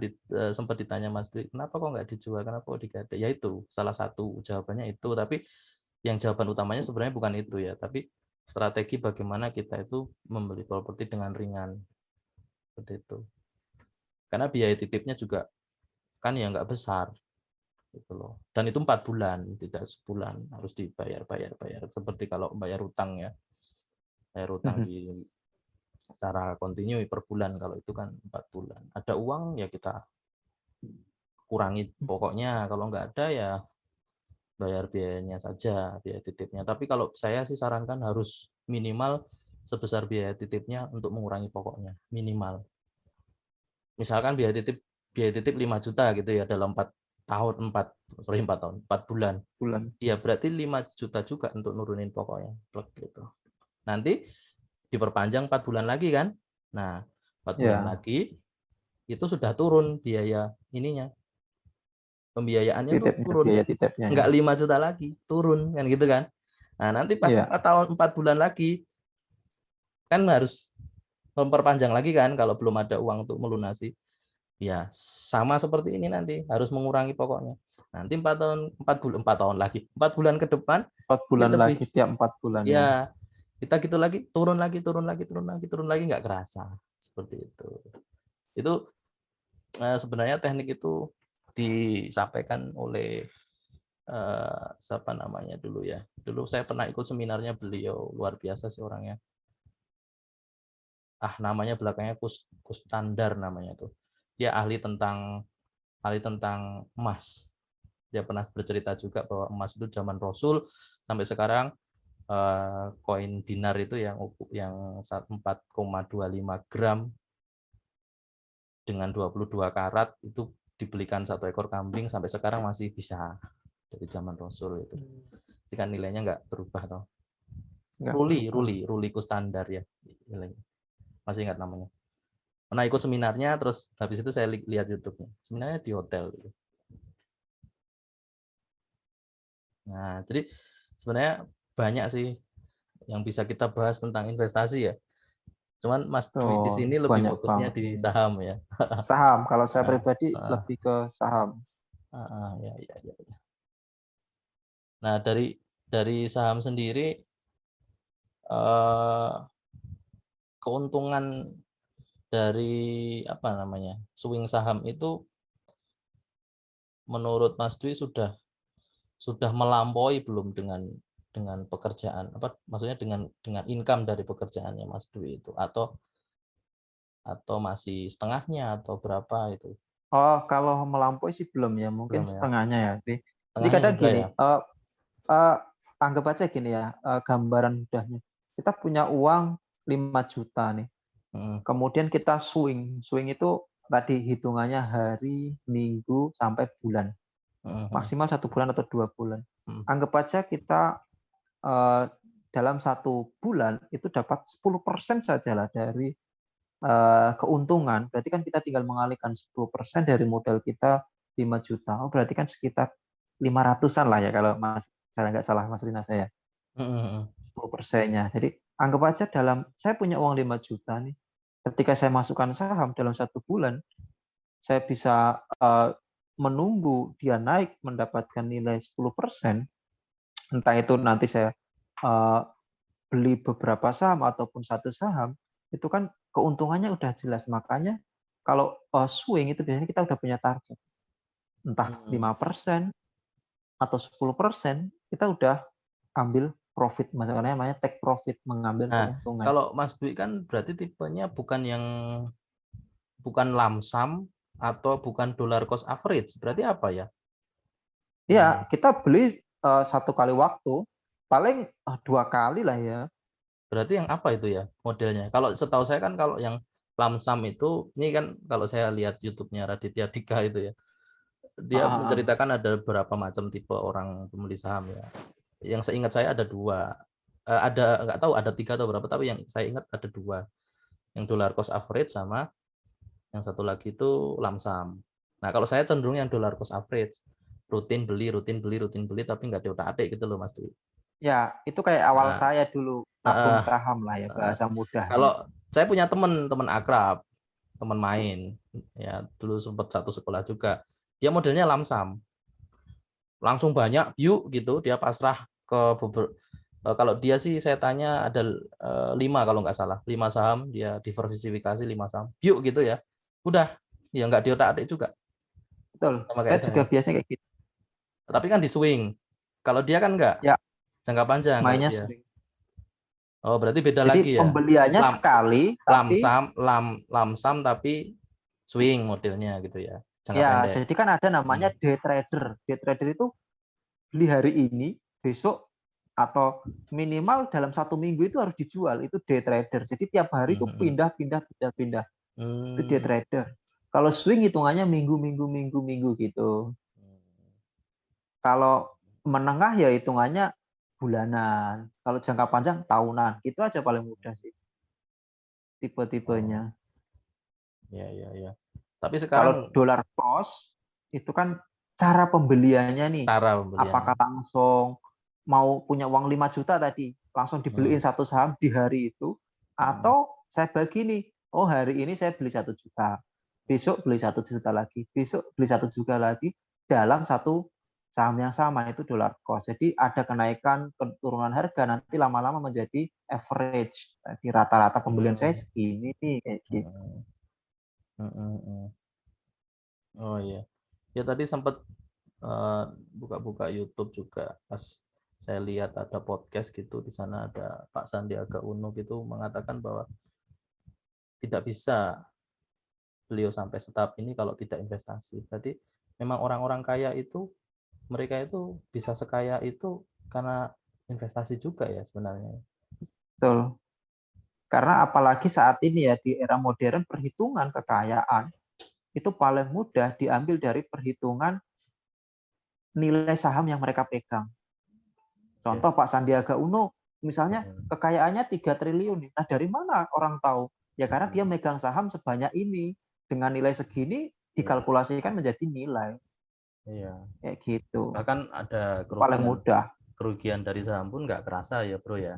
sempat ditanya Mas Dwi, "Kenapa kok nggak dijual? Kenapa kok digadai?" Ya itu, salah satu jawabannya itu, tapi yang jawaban utamanya sebenarnya bukan itu ya, tapi strategi bagaimana kita itu membeli properti dengan ringan, seperti itu. Karena biaya titipnya juga kan ya nggak besar, gitu loh. Dan itu 4 bulan, tidak sebulan, harus dibayar bayar bayar, seperti kalau bayar utang ya, bayar utang di secara kontinu per bulan, kalau itu kan 4 bulan. Ada uang ya kita kurangi pokoknya, kalau nggak ada ya bayar biayanya saja, biaya titipnya. Tapi kalau saya sih sarankan harus minimal sebesar biaya titipnya untuk mengurangi pokoknya, minimal. Misalkan biaya titip 5 juta gitu ya dalam 4 tahun, 4 tahun, 4 bulan. Bulan. Ya berarti 5 juta juga untuk nurunin pokoknya, gitu. Nanti diperpanjang 4 bulan lagi kan. Nah, 4 bulan Ya, lagi itu sudah turun biaya ininya, pembiayaannya tuh titipnya, turun, biaya titipnya ya. nggak 5 juta lagi, turun kan gitu kan. Nah, nanti pas Iya, 4 tahun 4 bulan lagi kan harus memperpanjang lagi kan kalau belum ada uang untuk melunasi. Ya, sama seperti ini nanti harus mengurangi pokoknya. Nanti 4 tahun lagi, 4 bulan ke depan 4 ini bulan lebih lagi, tiap 4 bulan ya. ya kita gitu lagi turun lagi turun lagi turun lagi turun lagi nggak kerasa seperti itu. Itu sebenarnya teknik itu disampaikan oleh siapa namanya dulu ya. Dulu saya pernah ikut seminarnya beliau, luar biasa sih orangnya. Namanya belakangnya Kustandar namanya tuh. Dia ahli tentang emas. Dia pernah bercerita juga bahwa emas itu zaman Rasul sampai sekarang koin dinar itu yang 4,25 gram dengan 22 karat itu dibelikan 1 ekor kambing sampai sekarang masih bisa dari zaman Rasul itu. Jadi kan nilainya nggak berubah toh. Nggak berubah. Ruli Kustandar ya. Masih ingat namanya. Pernah ikut seminarnya, terus habis itu saya lihat YouTube-nya. Seminarnya di hotel gitu. Nah, jadi sebenarnya banyak sih yang bisa kita bahas tentang investasi ya. Cuman Mas Dwi di Betul, sini lebih banyak fokusnya banget. di saham ya. Saham, kalau saya Heeh, pribadi heeh, lebih ke saham. heeh, ya, ya, ya, ya. Nah, dari saham sendiri eh, keuntungan dari apa namanya swing saham itu menurut Mas Dwi sudah melampaui belum dengan pekerjaan apa maksudnya dengan income dari pekerjaannya Mas Dwi itu atau masih setengahnya atau berapa itu Oh, kalau melampaui sih belum ya, mungkin belum ya setengahnya ya. Jadi setengahnya kadang juga gini, ya eh, anggap aja gini ya, gambaran mudahnya. Kita punya uang 5 juta nih. Mhm, Kemudian kita swing. Swing itu tadi hitungannya hari, minggu, sampai bulan. mhm, mhm, Maksimal 1 bulan atau 2 bulan. mhm. Anggap aja kita eh, dalam 1 bulan itu dapat 10% saja lah dari keuntungan. Berarti kan kita tinggal mengalihkan 10% dari modal kita 5 juta. Oh, berarti kan sekitar 500-an lah ya kalau Mas saya nggak salah Mas Rina saya. Mhm, mhm. 10%-nya. Jadi anggap aja saya punya uang 5 juta nih. Ketika saya masukkan saham dalam 1 bulan, saya bisa menunggu dia naik mendapatkan nilai 10%. Entah itu nanti saya eh, beli beberapa saham ataupun satu saham, itu kan keuntungannya udah jelas. Makanya kalau swing itu biasanya kita udah punya target. Entah Mhm. 5% atau 10%, kita udah ambil profit. Maksudnya namanya take profit, mengambil Nah, keuntungan. kalau Mas Dwi kan berarti tipenya bukan lump sum atau bukan dollar cost average, berarti apa ya? Ya, Yang kita beli 1 kali waktu, paling 2 kali lah ya. berarti yang apa itu ya modelnya? Kalau setahu saya kan kalau yang lump sum itu, ini kan kalau saya lihat YouTube-nya Raditya Dika itu ya, dia menceritakan ada beberapa macam tipe orang pembeli saham ya. Yang seingat saya ada dua. Ada nggak tahu ada tiga atau berapa, tapi yang saya ingat ada dua. Yang dollar cost average sama yang satu lagi itu lump sum. Nah, kalau saya cenderung yang dollar cost average. Rutin beli, rutin beli, rutin beli, tapi nggak diotak-atik gitu loh, Mas Dwi. Ya, itu kayak awal Nah, saya dulu nabung heeh, saham lah ya, heeh. bahasa mudahnya. Kalau saya punya teman akrab, teman main, ya dulu sempat satu sekolah juga. Dia modelnya lump sum, langsung banyak, yuk gitu. Dia pasrah ke kalau dia sih saya tanya ada 5 kalau nggak salah, 5 saham dia diversifikasi 5 saham, yuk gitu ya. Udah, ya nggak diotak-atik juga Betul, sama saya kayak juga saya. biasanya kayak gitu. Tapi kan di swing. Kalau dia kan nggak, Ya, jangka panjang kalau mainnya dia. sering. Oh, berarti beda Jadi lagi ya. pembeliannya Lam sekali, lam tapi sam lam lam sam tapi swing modelnya gitu ya. Jangka ya pendek. jadi kan ada namanya Hmm. day trader. Day trader itu beli hari ini, besok atau minimal dalam 1 minggu itu harus dijual. Itu day trader. Jadi tiap hari itu Hmm. pindah-pindah, pindah-pindah. Itu day Hmm. trader. Kalau swing hitungannya minggu, minggu, minggu, minggu gitu. Kalau menengah ya hitungannya bulanan. Kalau jangka panjang tahunan. Itu aja paling mudah sih Oh, tipe-tipenya. ya ya ya. Tapi Kalau sekarang dollar cost itu kan cara pembeliannya nih. cara pembeliannya. Apakah langsung mau punya uang 5 juta tadi, langsung dibeliin Hmm. satu saham di hari itu, Hmm. atau saya bagi nih, oh hari ini saya beli 1 juta, besok beli 1 juta lagi, besok beli 1 juta lagi dalam satu saham yang sama itu dollar cost. Jadi ada kenaikan turunan harga nanti lama-lama menjadi average. Jadi rata-rata pembelian saya Hmm. segini nih kayak gitu. Hmm. Hmm. Hmm. Oh iya. Ya tadi sempat eh, buka-buka YouTube juga pas saya lihat ada podcast gitu, di sana ada Pak Sandiaga Uno gitu mengatakan bahwa tidak bisa beliau sampai setahap ini kalau tidak investasi. Berarti memang orang-orang kaya itu mereka itu bisa sekaya itu karena investasi juga ya sebenarnya. Betul. Karena apalagi saat ini ya di era modern perhitungan kekayaan itu paling mudah diambil dari perhitungan nilai saham yang mereka pegang. Ya. Contoh Pak Sandiaga Uno, misalnya kekayaannya 3 triliun. Nah, dari mana orang tahu? Ya karena dia megang saham sebanyak ini. Dengan nilai segini dikalkulasikan menjadi nilai. Iya. Kayak gitu. Bahkan ada Itu paling kerugian mudah. kerugian dari saham pun nggak kerasa ya bro ya,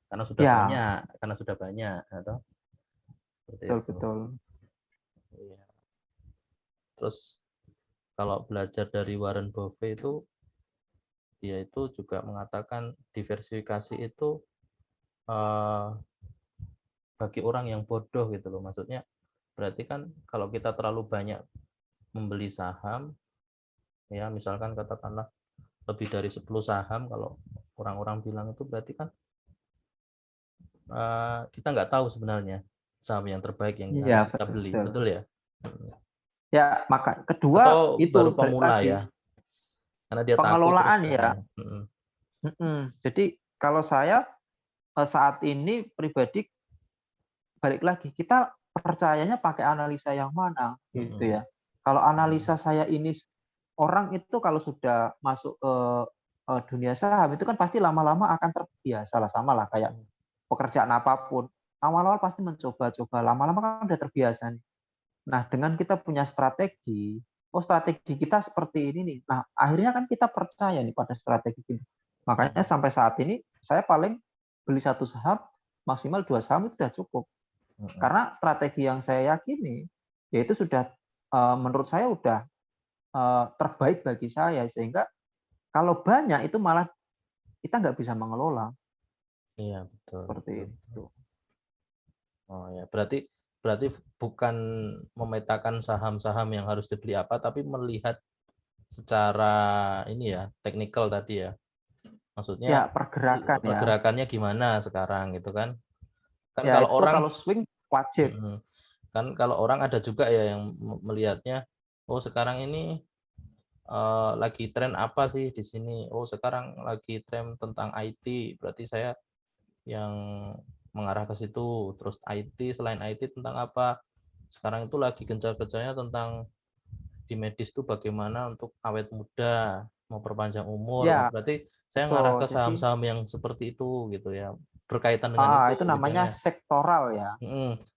Ya, karena sudah banyak atau seperti itu. betul-betul. Iya. Terus kalau belajar dari Warren Buffett itu, dia itu juga mengatakan diversifikasi itu eh, bagi orang yang bodoh gitu loh. Maksudnya berarti kan kalau kita terlalu banyak membeli saham, ya misalkan katakanlah lebih dari 10 saham, kalau orang-orang bilang itu berarti kan kita nggak tahu sebenarnya saham yang terbaik yang Iya, harus kita beli, betul. betul ya? Ya, maka kedua Atau baru itu balik pemula lagi ya, karena dia takut terus pengelolaan ya. banyak. Jadi kalau saya saat ini pribadi balik lagi kita percayanya pakai analisa yang mana gitu Mhm. ya. Kalau analisa saya ini orang itu kalau sudah masuk ke dunia saham itu kan pasti lama-lama akan terbiasa lah, sama lah kayak Mhm. pekerjaan apapun. Awal-awal pasti mencoba-coba, lama-lama kan udah terbiasa nih. Nah, dengan kita punya strategi, oh strategi kita seperti ini nih. Nah, akhirnya kan kita percaya nih pada strategi ini. Makanya Mhm. sampai saat ini saya paling beli satu saham, maksimal 2 saham itu sudah cukup. Mhm. Karena strategi yang saya yakini, yaitu sudah menurut saya udah terbaik bagi saya. Sehingga kalau banyak itu malah kita nggak bisa mengelola, Iya, betul seperti betul. itu. Oh ya, berarti berarti bukan memetakan saham-saham yang harus dibeli apa, tapi melihat secara ini ya, teknikal tadi ya. Ya, Maksudnya pergerakan ya. pergerakannya gimana sekarang gitu kan. Kan Ya kalau itu orang kalau swing wajib. mhm, kan kalau orang ada juga ya yang melihatnya, oh sekarang ini, lagi tren apa sih di sini, oh sekarang lagi tren tentang IT, berarti saya yang mengarah ke situ, terus IT, selain IT tentang apa, sekarang itu lagi gencar-gencarnya tentang di medis tuh bagaimana untuk awet muda, mau perpanjang umur, oh Ya, berarti saya ngarah betul. ke Jadi saham-saham yang seperti itu gitu ya, berkaitan dengan itu itu namanya bidangnya. sektoral ya.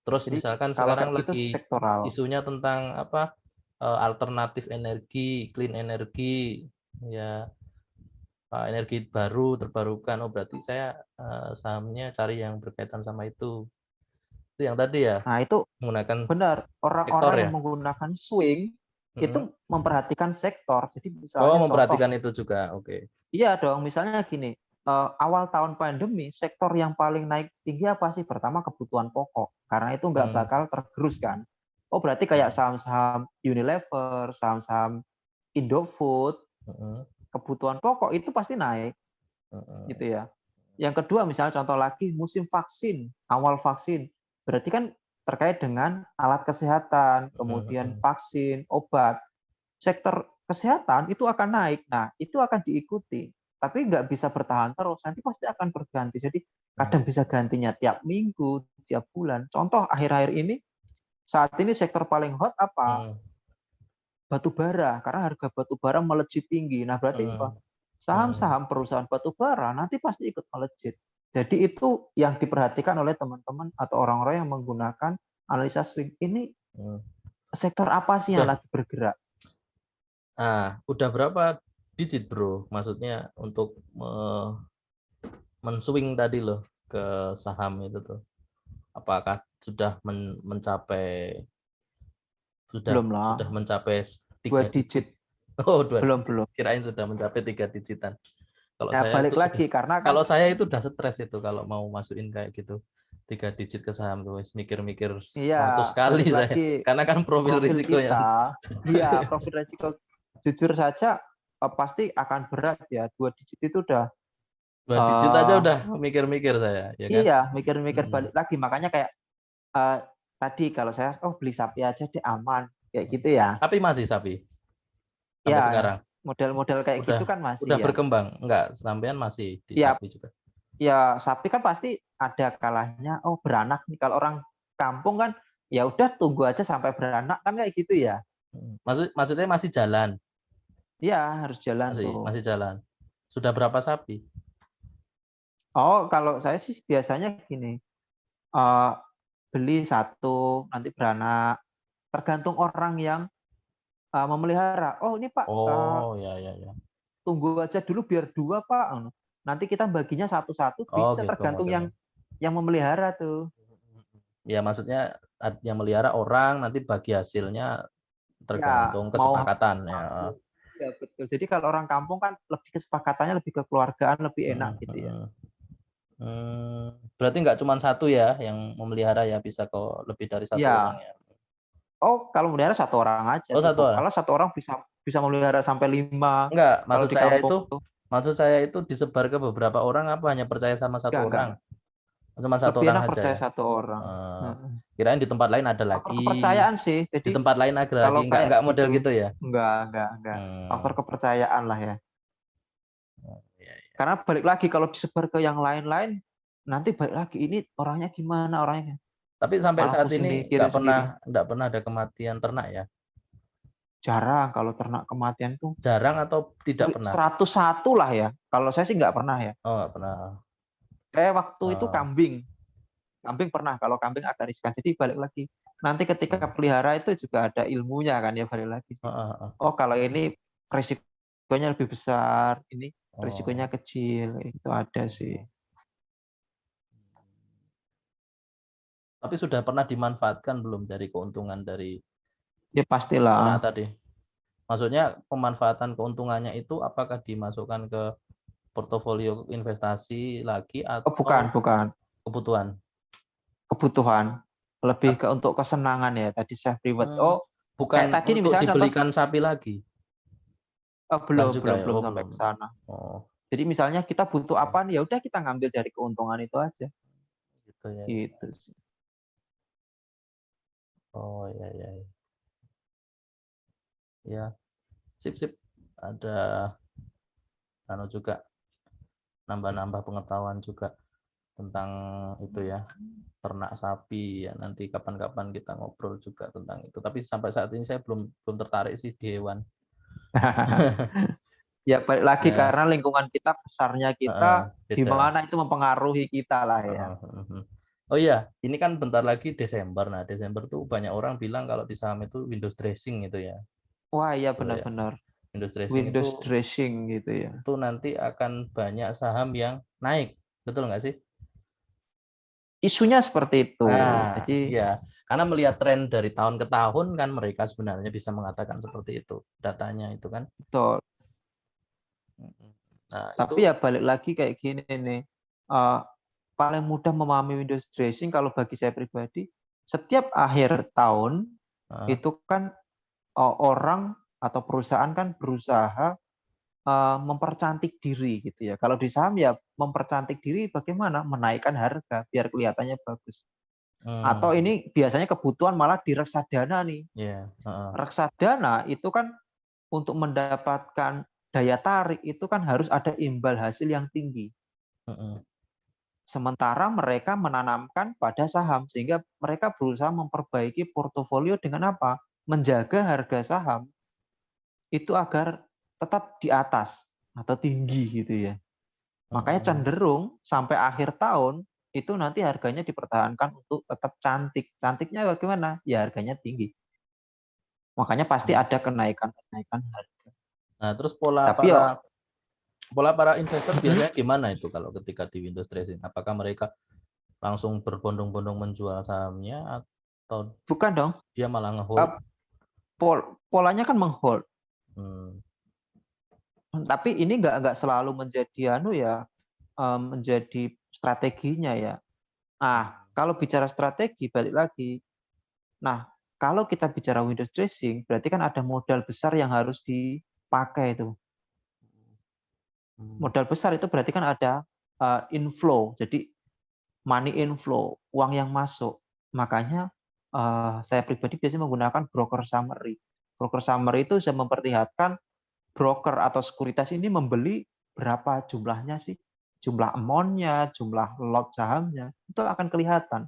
Terus Jadi misalkan kalau sekarang kayak gitu lagi sektoral. isunya tentang apa, alternatif energi, clean energi, ya, energi baru, terbarukan, oh berarti saya, sahamnya cari yang berkaitan sama itu. Itu yang tadi ya, Nah, itu menggunakan benar. sektor Orang-orang ya? yang menggunakan swing itu Mhm. memperhatikan sektor. Jadi Oh, misalnya contoh, memperhatikan itu juga, oke. iya dong, misalnya gini, awal tahun pandemi sektor yang paling naik tinggi apa sih? Pertama kebutuhan pokok, karena itu nggak Mmm, bakal tergerus kan. Oh berarti kayak mhm, saham-saham Unilever, saham-saham Indofood, mhm, kebutuhan pokok itu pasti naik mhm, gitu ya. Yang kedua misalnya contoh lagi musim vaksin, awal vaksin. Berarti kan terkait dengan alat kesehatan, mhm, kemudian mhm, vaksin, obat. Sektor kesehatan itu akan naik. Nah, itu akan diikuti. Tapi nggak bisa bertahan terus, nanti pasti akan berganti. Jadi mhm, kadang bisa gantinya tiap minggu, tiap bulan. Contoh akhir-akhir ini, saat ini sektor paling hot apa? mhm, Batu bara, karena harga batu bara melejit tinggi. Nah, berarti apa? mhm, mhm. Saham-saham perusahaan batu bara nanti pasti ikut melejit. Jadi itu yang diperhatikan oleh teman-teman atau orang-orang yang menggunakan analisa swing. Ini Mhm. sektor apa sih yang Udah lagi bergerak? udah berapa digit, Bro? Maksudnya untuk men-swing tadi loh ke saham itu tuh. Apakah sudah mencapai sudah Belum sudah lah, mencapai 2 3 digit? digit. Oh, 2 Belum digit. belum. Kirain sudah mencapai 3 digitan. Kalau Nah, saya itu balik sudah lagi karena kan kalau saya itu udah stres itu kalau mau masukin kayak gitu. 3 digit ke saham tuh wis mikir-mikir iya, 100 kali balik saya. lagi Karena kan profil profil risikonya. kita. Iya, profil resiko jujur saja pasti akan berat ya. 2 digit itu udah 2 digit aja eh udah mikir-mikir saya, ya kan? iya, mikir-mikir Mhm, balik lagi. Makanya kayak eh, tadi kalau saya oh beli sapi aja deh aman kayak mhm. gitu ya. Tapi masih sapi sampai Ya, sekarang? model-model kayak gitu kan masih Udah ya. berkembang? Enggak, sampean masih di Ya, sapi juga? ya sapi kan pasti ada kalahnya oh beranak nih. Kalau orang kampung kan ya udah tunggu aja sampai beranak kan kayak gitu ya. Maksudnya masih jalan? Iya, harus jalan Masih tuh. masih jalan? Sudah berapa sapi? Oh, kalau saya sih biasanya gini, eee, beli satu nanti beranak, tergantung orang yang, memelihara. "Oh ini Pak, Oh, ya ya ya. tunggu aja dulu biar 2 Pak," nanti kita baginya satu-satu Oh bisa gitu tergantung modelnya. yang memelihara tuh. Ya maksudnya yang melihara orang, nanti bagi hasilnya Ya, tergantung mau kesepakatan ya. satu iya betul. Jadi kalau orang kampung kan lebih kesepakatannya lebih kekeluargaan, lebih enak Mhm, gitu ya. mhm. Berarti nggak cuma satu ya yang memelihara ya, bisa ke lebih dari satu orang Iya. ya? Oh, kalau melihara satu orang aja Oh, satu cukup. orang? Kalau satu orang bisa bisa memelihara sampai 5 Enggak, kalau di kampung tuh. maksud saya itu disebar ke beberapa orang apa hanya percaya sama satu orang? Enggak. Cuma satu Lebih orang enak aja percaya ya? satu orang. Eee, Heeh. Kirain di tempat lain ada Faktor lagi, kepercayaan sih. di Jadi tempat lain ada lagi, kalau kayak enggak model gitu, gitu ya? enggak. Faktor Mmm, kepercayaan lah ya. oh, iya iya. Karena balik lagi kalau disebar ke yang lain-lain, nanti balik lagi ini orangnya gimana orangnya. Tapi sampai malah saat pusing ini mikirin sendiri. nggak pernah ada kematian ternak ya? Jarang kalau ternak kematian tuh Jarang atau tidak pernah? 101 lah ya. Kalau saya sih nggak pernah ya. Oh, nggak pernah. Kayak waktu itu Oh, kambing pernah. Kalau kambing agak riskan. Jadi balik lagi. Nanti ketika hmm. pelihara itu juga ada ilmunya kan ya, balik lagi sih. Heeh, heeh. Oh kalau ini risikonya lebih besar, ini risikonya Oh, kecil, itu ada sih. oh. Tapi sudah pernah dimanfaatkan belum dari keuntungan dari Ya ternak pastilah. tadi? Maksudnya pemanfaatan keuntungannya itu apakah dimasukkan ke portofolio investasi lagi Oh bukan, atau bukan. kebutuhan? Kebutuhan. Lebih Ap- ke untuk kesenangan ya, tadi self reward. hmm, Oh, bukan kayak tadi nih untuk misalnya contoh, dibelikan sapi lagi? Bukan belum, juga belum, ya? belum Oh, sampai belum. ke sana. Oh, Jadi misalnya kita butuh oke. apa nih, ya udah kita ngambil dari keuntungan itu aja. Gitu ya. Gitu sih. Oh, ya, ya, ya. Ya, sip, sip. Ada anu juga nambah-nambah pengetahuan juga tentang itu ya, ternak sapi ya. Nanti kapan-kapan kita ngobrol juga tentang itu. Tapi sampai saat ini saya belum tertarik sih di hewan. Ya balik lagi Ya, karena lingkungan kita, besarnya kita, beda. gimana itu mempengaruhi kita lah ya. Oh iya, ini kan bentar lagi Desember. Nah, Desember tuh banyak orang bilang kalau di saham itu Windows dressing gitu ya. Wah iya Tuh ya. benar-benar. Windows dressing Windows dressing gitu ya. itu nanti akan banyak saham yang naik. Betul nggak sih? Isunya seperti itu. Nah, Jadi iya. Karena melihat tren dari tahun ke tahun kan mereka sebenarnya bisa mengatakan seperti itu. Datanya itu kan. betul. Nah, itu Tapi ya balik lagi kayak gini nih. Eh, paling mudah memahami Windows dressing kalau bagi saya pribadi, setiap akhir tahun eh, itu kan orang atau perusahaan kan berusaha mempercantik diri gitu ya. Kalau di saham ya mempercantik diri bagaimana? Menaikkan harga biar kelihatannya bagus. Atau hmm, ini biasanya kebutuhan malah di reksadana nih. ya, Reksadana itu kan untuk mendapatkan daya tarik itu kan harus ada imbal hasil yang tinggi. Sementara mereka menanamkan pada saham sehingga mereka berusaha memperbaiki portofolio dengan apa? Menjaga harga saham itu agar tetap di atas atau tinggi gitu ya. Makanya cenderung sampai akhir tahun itu nanti harganya dipertahankan untuk tetap cantik. Cantiknya bagaimana? Ya harganya tinggi. Makanya pasti ada kenaikan harga. Nah, terus pola Tapi ya para investor biasanya gimana itu kalau ketika di Windows dressing? Apakah mereka langsung berbondong-bondong menjual sahamnya atau bukan dong. dia malah ngehold? Uh, polanya kan menghold. Hmm. Tapi ini nggak selalu menjadi menjadi strateginya ya. Kalau bicara strategi balik lagi. Nah, kalau kita bicara Windows dressing, berarti kan ada modal besar yang harus dipakai itu. Modal besar itu berarti kan ada inflow. Jadi money inflow, uang yang masuk. Makanya saya pribadi biasanya menggunakan broker summary. Broker summary itu bisa memperlihatkan broker atau sekuritas ini membeli berapa jumlahnya sih, jumlah amount-nya, jumlah lot sahamnya, itu akan kelihatan.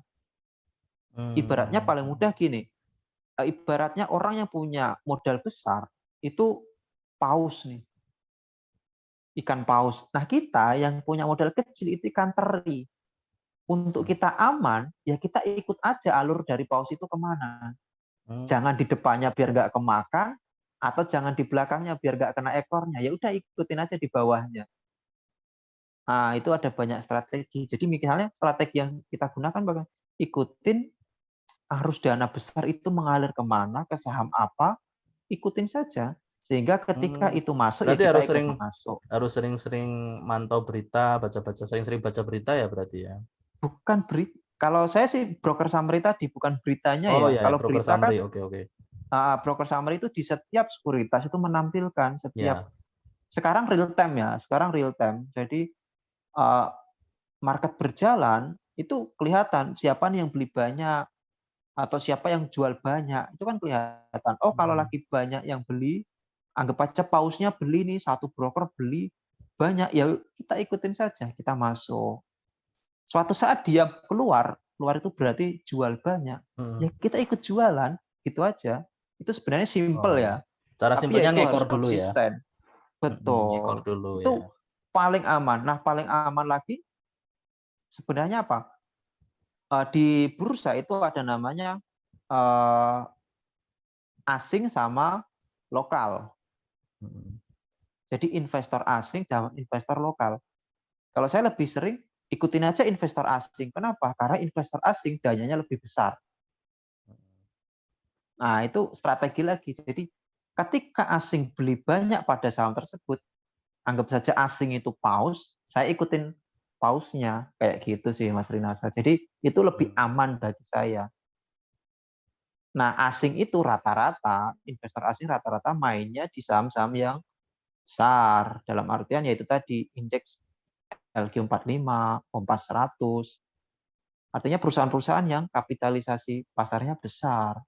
Ibaratnya paling mudah gini, ibaratnya orang yang punya modal besar itu paus nih, ikan paus. Nah kita yang punya modal kecil itu ikan teri. Untuk kita aman, ya kita ikut aja alur dari paus itu kemana. Jangan di depannya biar nggak kemakan, atau jangan di belakangnya biar nggak kena ekornya. Ya udah ikutin aja di bawahnya. Nah, itu ada banyak strategi. Jadi misalnya strategi yang kita gunakan bagaimana? Ikutin arus dana besar itu mengalir kemana, ke saham apa, ikutin saja. Sehingga ketika itu masuk, ya Berarti kita ikut masuk. harus sering-sering mantau berita, sering-sering baca berita ya berarti ya. Bukan berita. Kalau saya sih broker summary tadi, bukan beritanya Oh ya. ya, Kalau broker berita kan, summary. Oke, oke. broker summary itu di setiap sekuritas itu menampilkan setiap, Ya. sekarang real time ya, sekarang real time. Jadi market berjalan, itu kelihatan siapa nih yang beli banyak, atau siapa yang jual banyak, itu kan kelihatan. Oh kalau lagi banyak yang beli, anggap aja pausnya beli nih, satu broker beli banyak, ya kita ikutin saja, kita masuk. Suatu saat dia keluar keluar itu berarti jual banyak. Ya Hmm. kita ikut jualan, gitu aja. Itu sebenarnya simpel Oh. ya, Cara tapi ya simpelnya itu harus ngekor dulu ya. konsisten. Ngekor Betul. dulu ya. Itu paling aman. Nah, paling aman lagi sebenarnya apa? Di bursa itu ada namanya asing sama lokal. Hmm. Jadi investor asing dan investor lokal. Kalau saya lebih sering ikutin aja investor asing. Kenapa? Karena investor asing dananya lebih besar. Nah, itu strategi lagi. Jadi ketika asing beli banyak pada saham tersebut, anggap saja asing itu paus, saya ikutin pausnya. Kayak gitu sih Mas Rinasa. Jadi itu lebih aman bagi saya. Nah, asing itu rata-rata, investor asing rata-rata mainnya di saham-saham yang besar. Dalam artian yaitu tadi indeks LQ45, Kompas 100. Artinya perusahaan-perusahaan yang kapitalisasi pasarnya besar.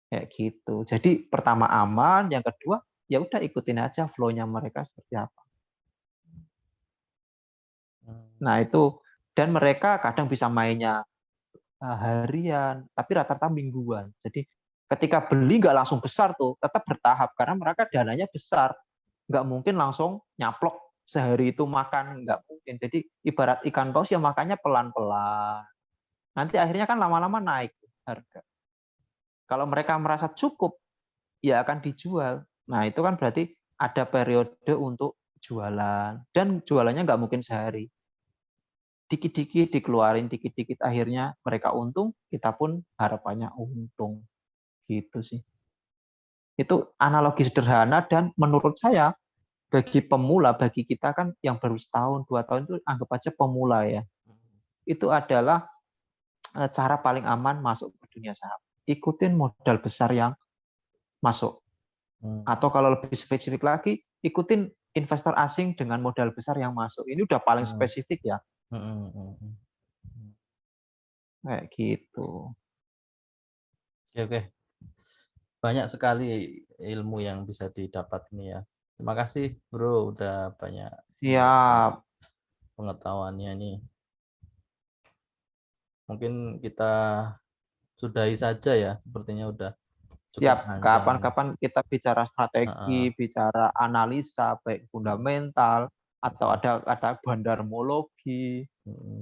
Kayak gitu. Jadi pertama aman, yang kedua ya udah ikutin aja flow-nya mereka seperti apa. Nah, itu dan mereka kadang bisa mainnya harian, tapi rata-rata mingguan. Jadi ketika beli nggak langsung besar tuh, tetap bertahap karena mereka dananya besar. Nggak mungkin langsung nyaplok sehari itu makan, nggak mungkin. Jadi ibarat ikan paus ya makannya pelan-pelan. Nanti akhirnya kan lama-lama naik harga. Kalau mereka merasa cukup, ya akan dijual. Nah, itu kan berarti ada periode untuk jualan. Dan jualannya nggak mungkin sehari. Dikit-dikit dikeluarin, dikit-dikit akhirnya mereka untung, kita pun harapannya untung. Gitu sih. Itu analogi sederhana dan menurut saya bagi pemula, bagi kita kan yang baru setahun, 2 tahun itu anggap aja pemula ya. Itu adalah cara paling aman masuk ke dunia saham. Ikutin modal besar yang masuk. Atau kalau lebih spesifik lagi, ikutin investor asing dengan modal besar yang masuk. Ini udah paling spesifik ya. Kayak gitu. Oke. Banyak sekali ilmu yang bisa didapat ini ya. Terima kasih Bro, udah banyak Siap. pengetahuannya nih. Mungkin kita sudahi saja ya, sepertinya udah cukup Siap. panjang. Kapan-kapan kita bicara strategi, bicara analisa, baik fundamental, atau ada bandarmologi,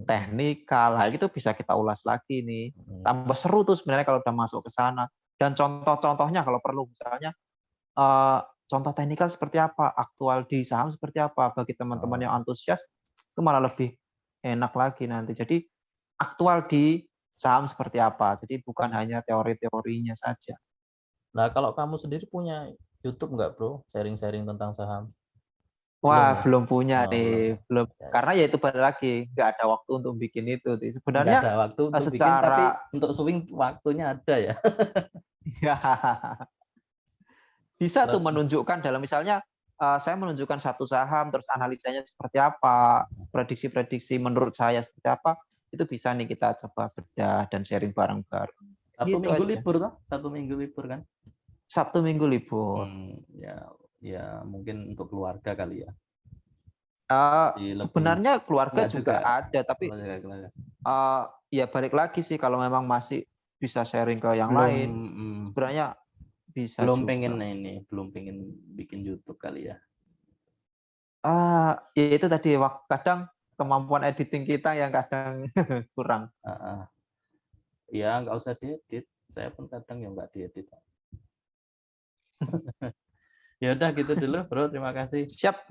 teknikal, nah itu bisa kita ulas lagi nih. Tambah seru tuh sebenarnya kalau udah masuk ke sana. Dan contoh-contohnya kalau perlu, misalnya contoh teknikal seperti apa, aktual di saham seperti apa, bagi teman-teman yang antusias, itu malah lebih enak lagi nanti. Jadi aktual di saham seperti apa, jadi bukan hanya teori-teorinya saja. Nah, kalau kamu sendiri punya YouTube nggak, Bro? Sharing-sharing tentang saham? Wah, Ya? belum punya Oh, belum ya. nih, belum. Ya, ya. Karena ya itu balik lagi, nggak ada waktu untuk bikin itu. Nggak Sebenarnya ada waktu untuk bikin, tapi secara untuk swing waktunya ada ya. ya, bisa tuh menunjukkan dalam misalnya saya menunjukkan satu saham, terus analisanya seperti apa, prediksi-prediksi menurut saya seperti apa, itu bisa nih kita coba bedah dan sharing bareng-bareng. Sabtu Gitu Minggu aja. libur toh? Sabtu Minggu libur kan? Sabtu Minggu libur. Ya mungkin untuk keluarga kali ya. Lebih Sebenarnya keluarga enggak juga ada, tapi ya balik lagi sih kalau memang masih bisa sharing ke yang belum lain, sebenarnya bisa belum juga. belum pengen bikin YouTube kali ya. Ya itu tadi kadang kemampuan editing kita yang kadang kurang. Ya nggak usah diedit, saya pun kadang ya nggak diedit. Ya udah gitu dulu Bro, terima kasih. Siap.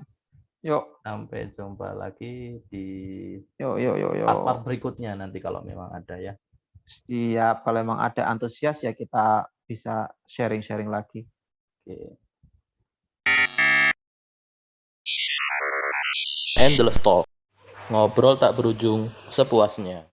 Yuk. Sampai jumpa lagi di Yuk. part-part berikutnya nanti kalau memang ada ya. Siap, kalau memang ada antusias ya kita bisa sharing-sharing lagi. Oke. Endless Talk. Ngobrol tak berujung sepuasnya.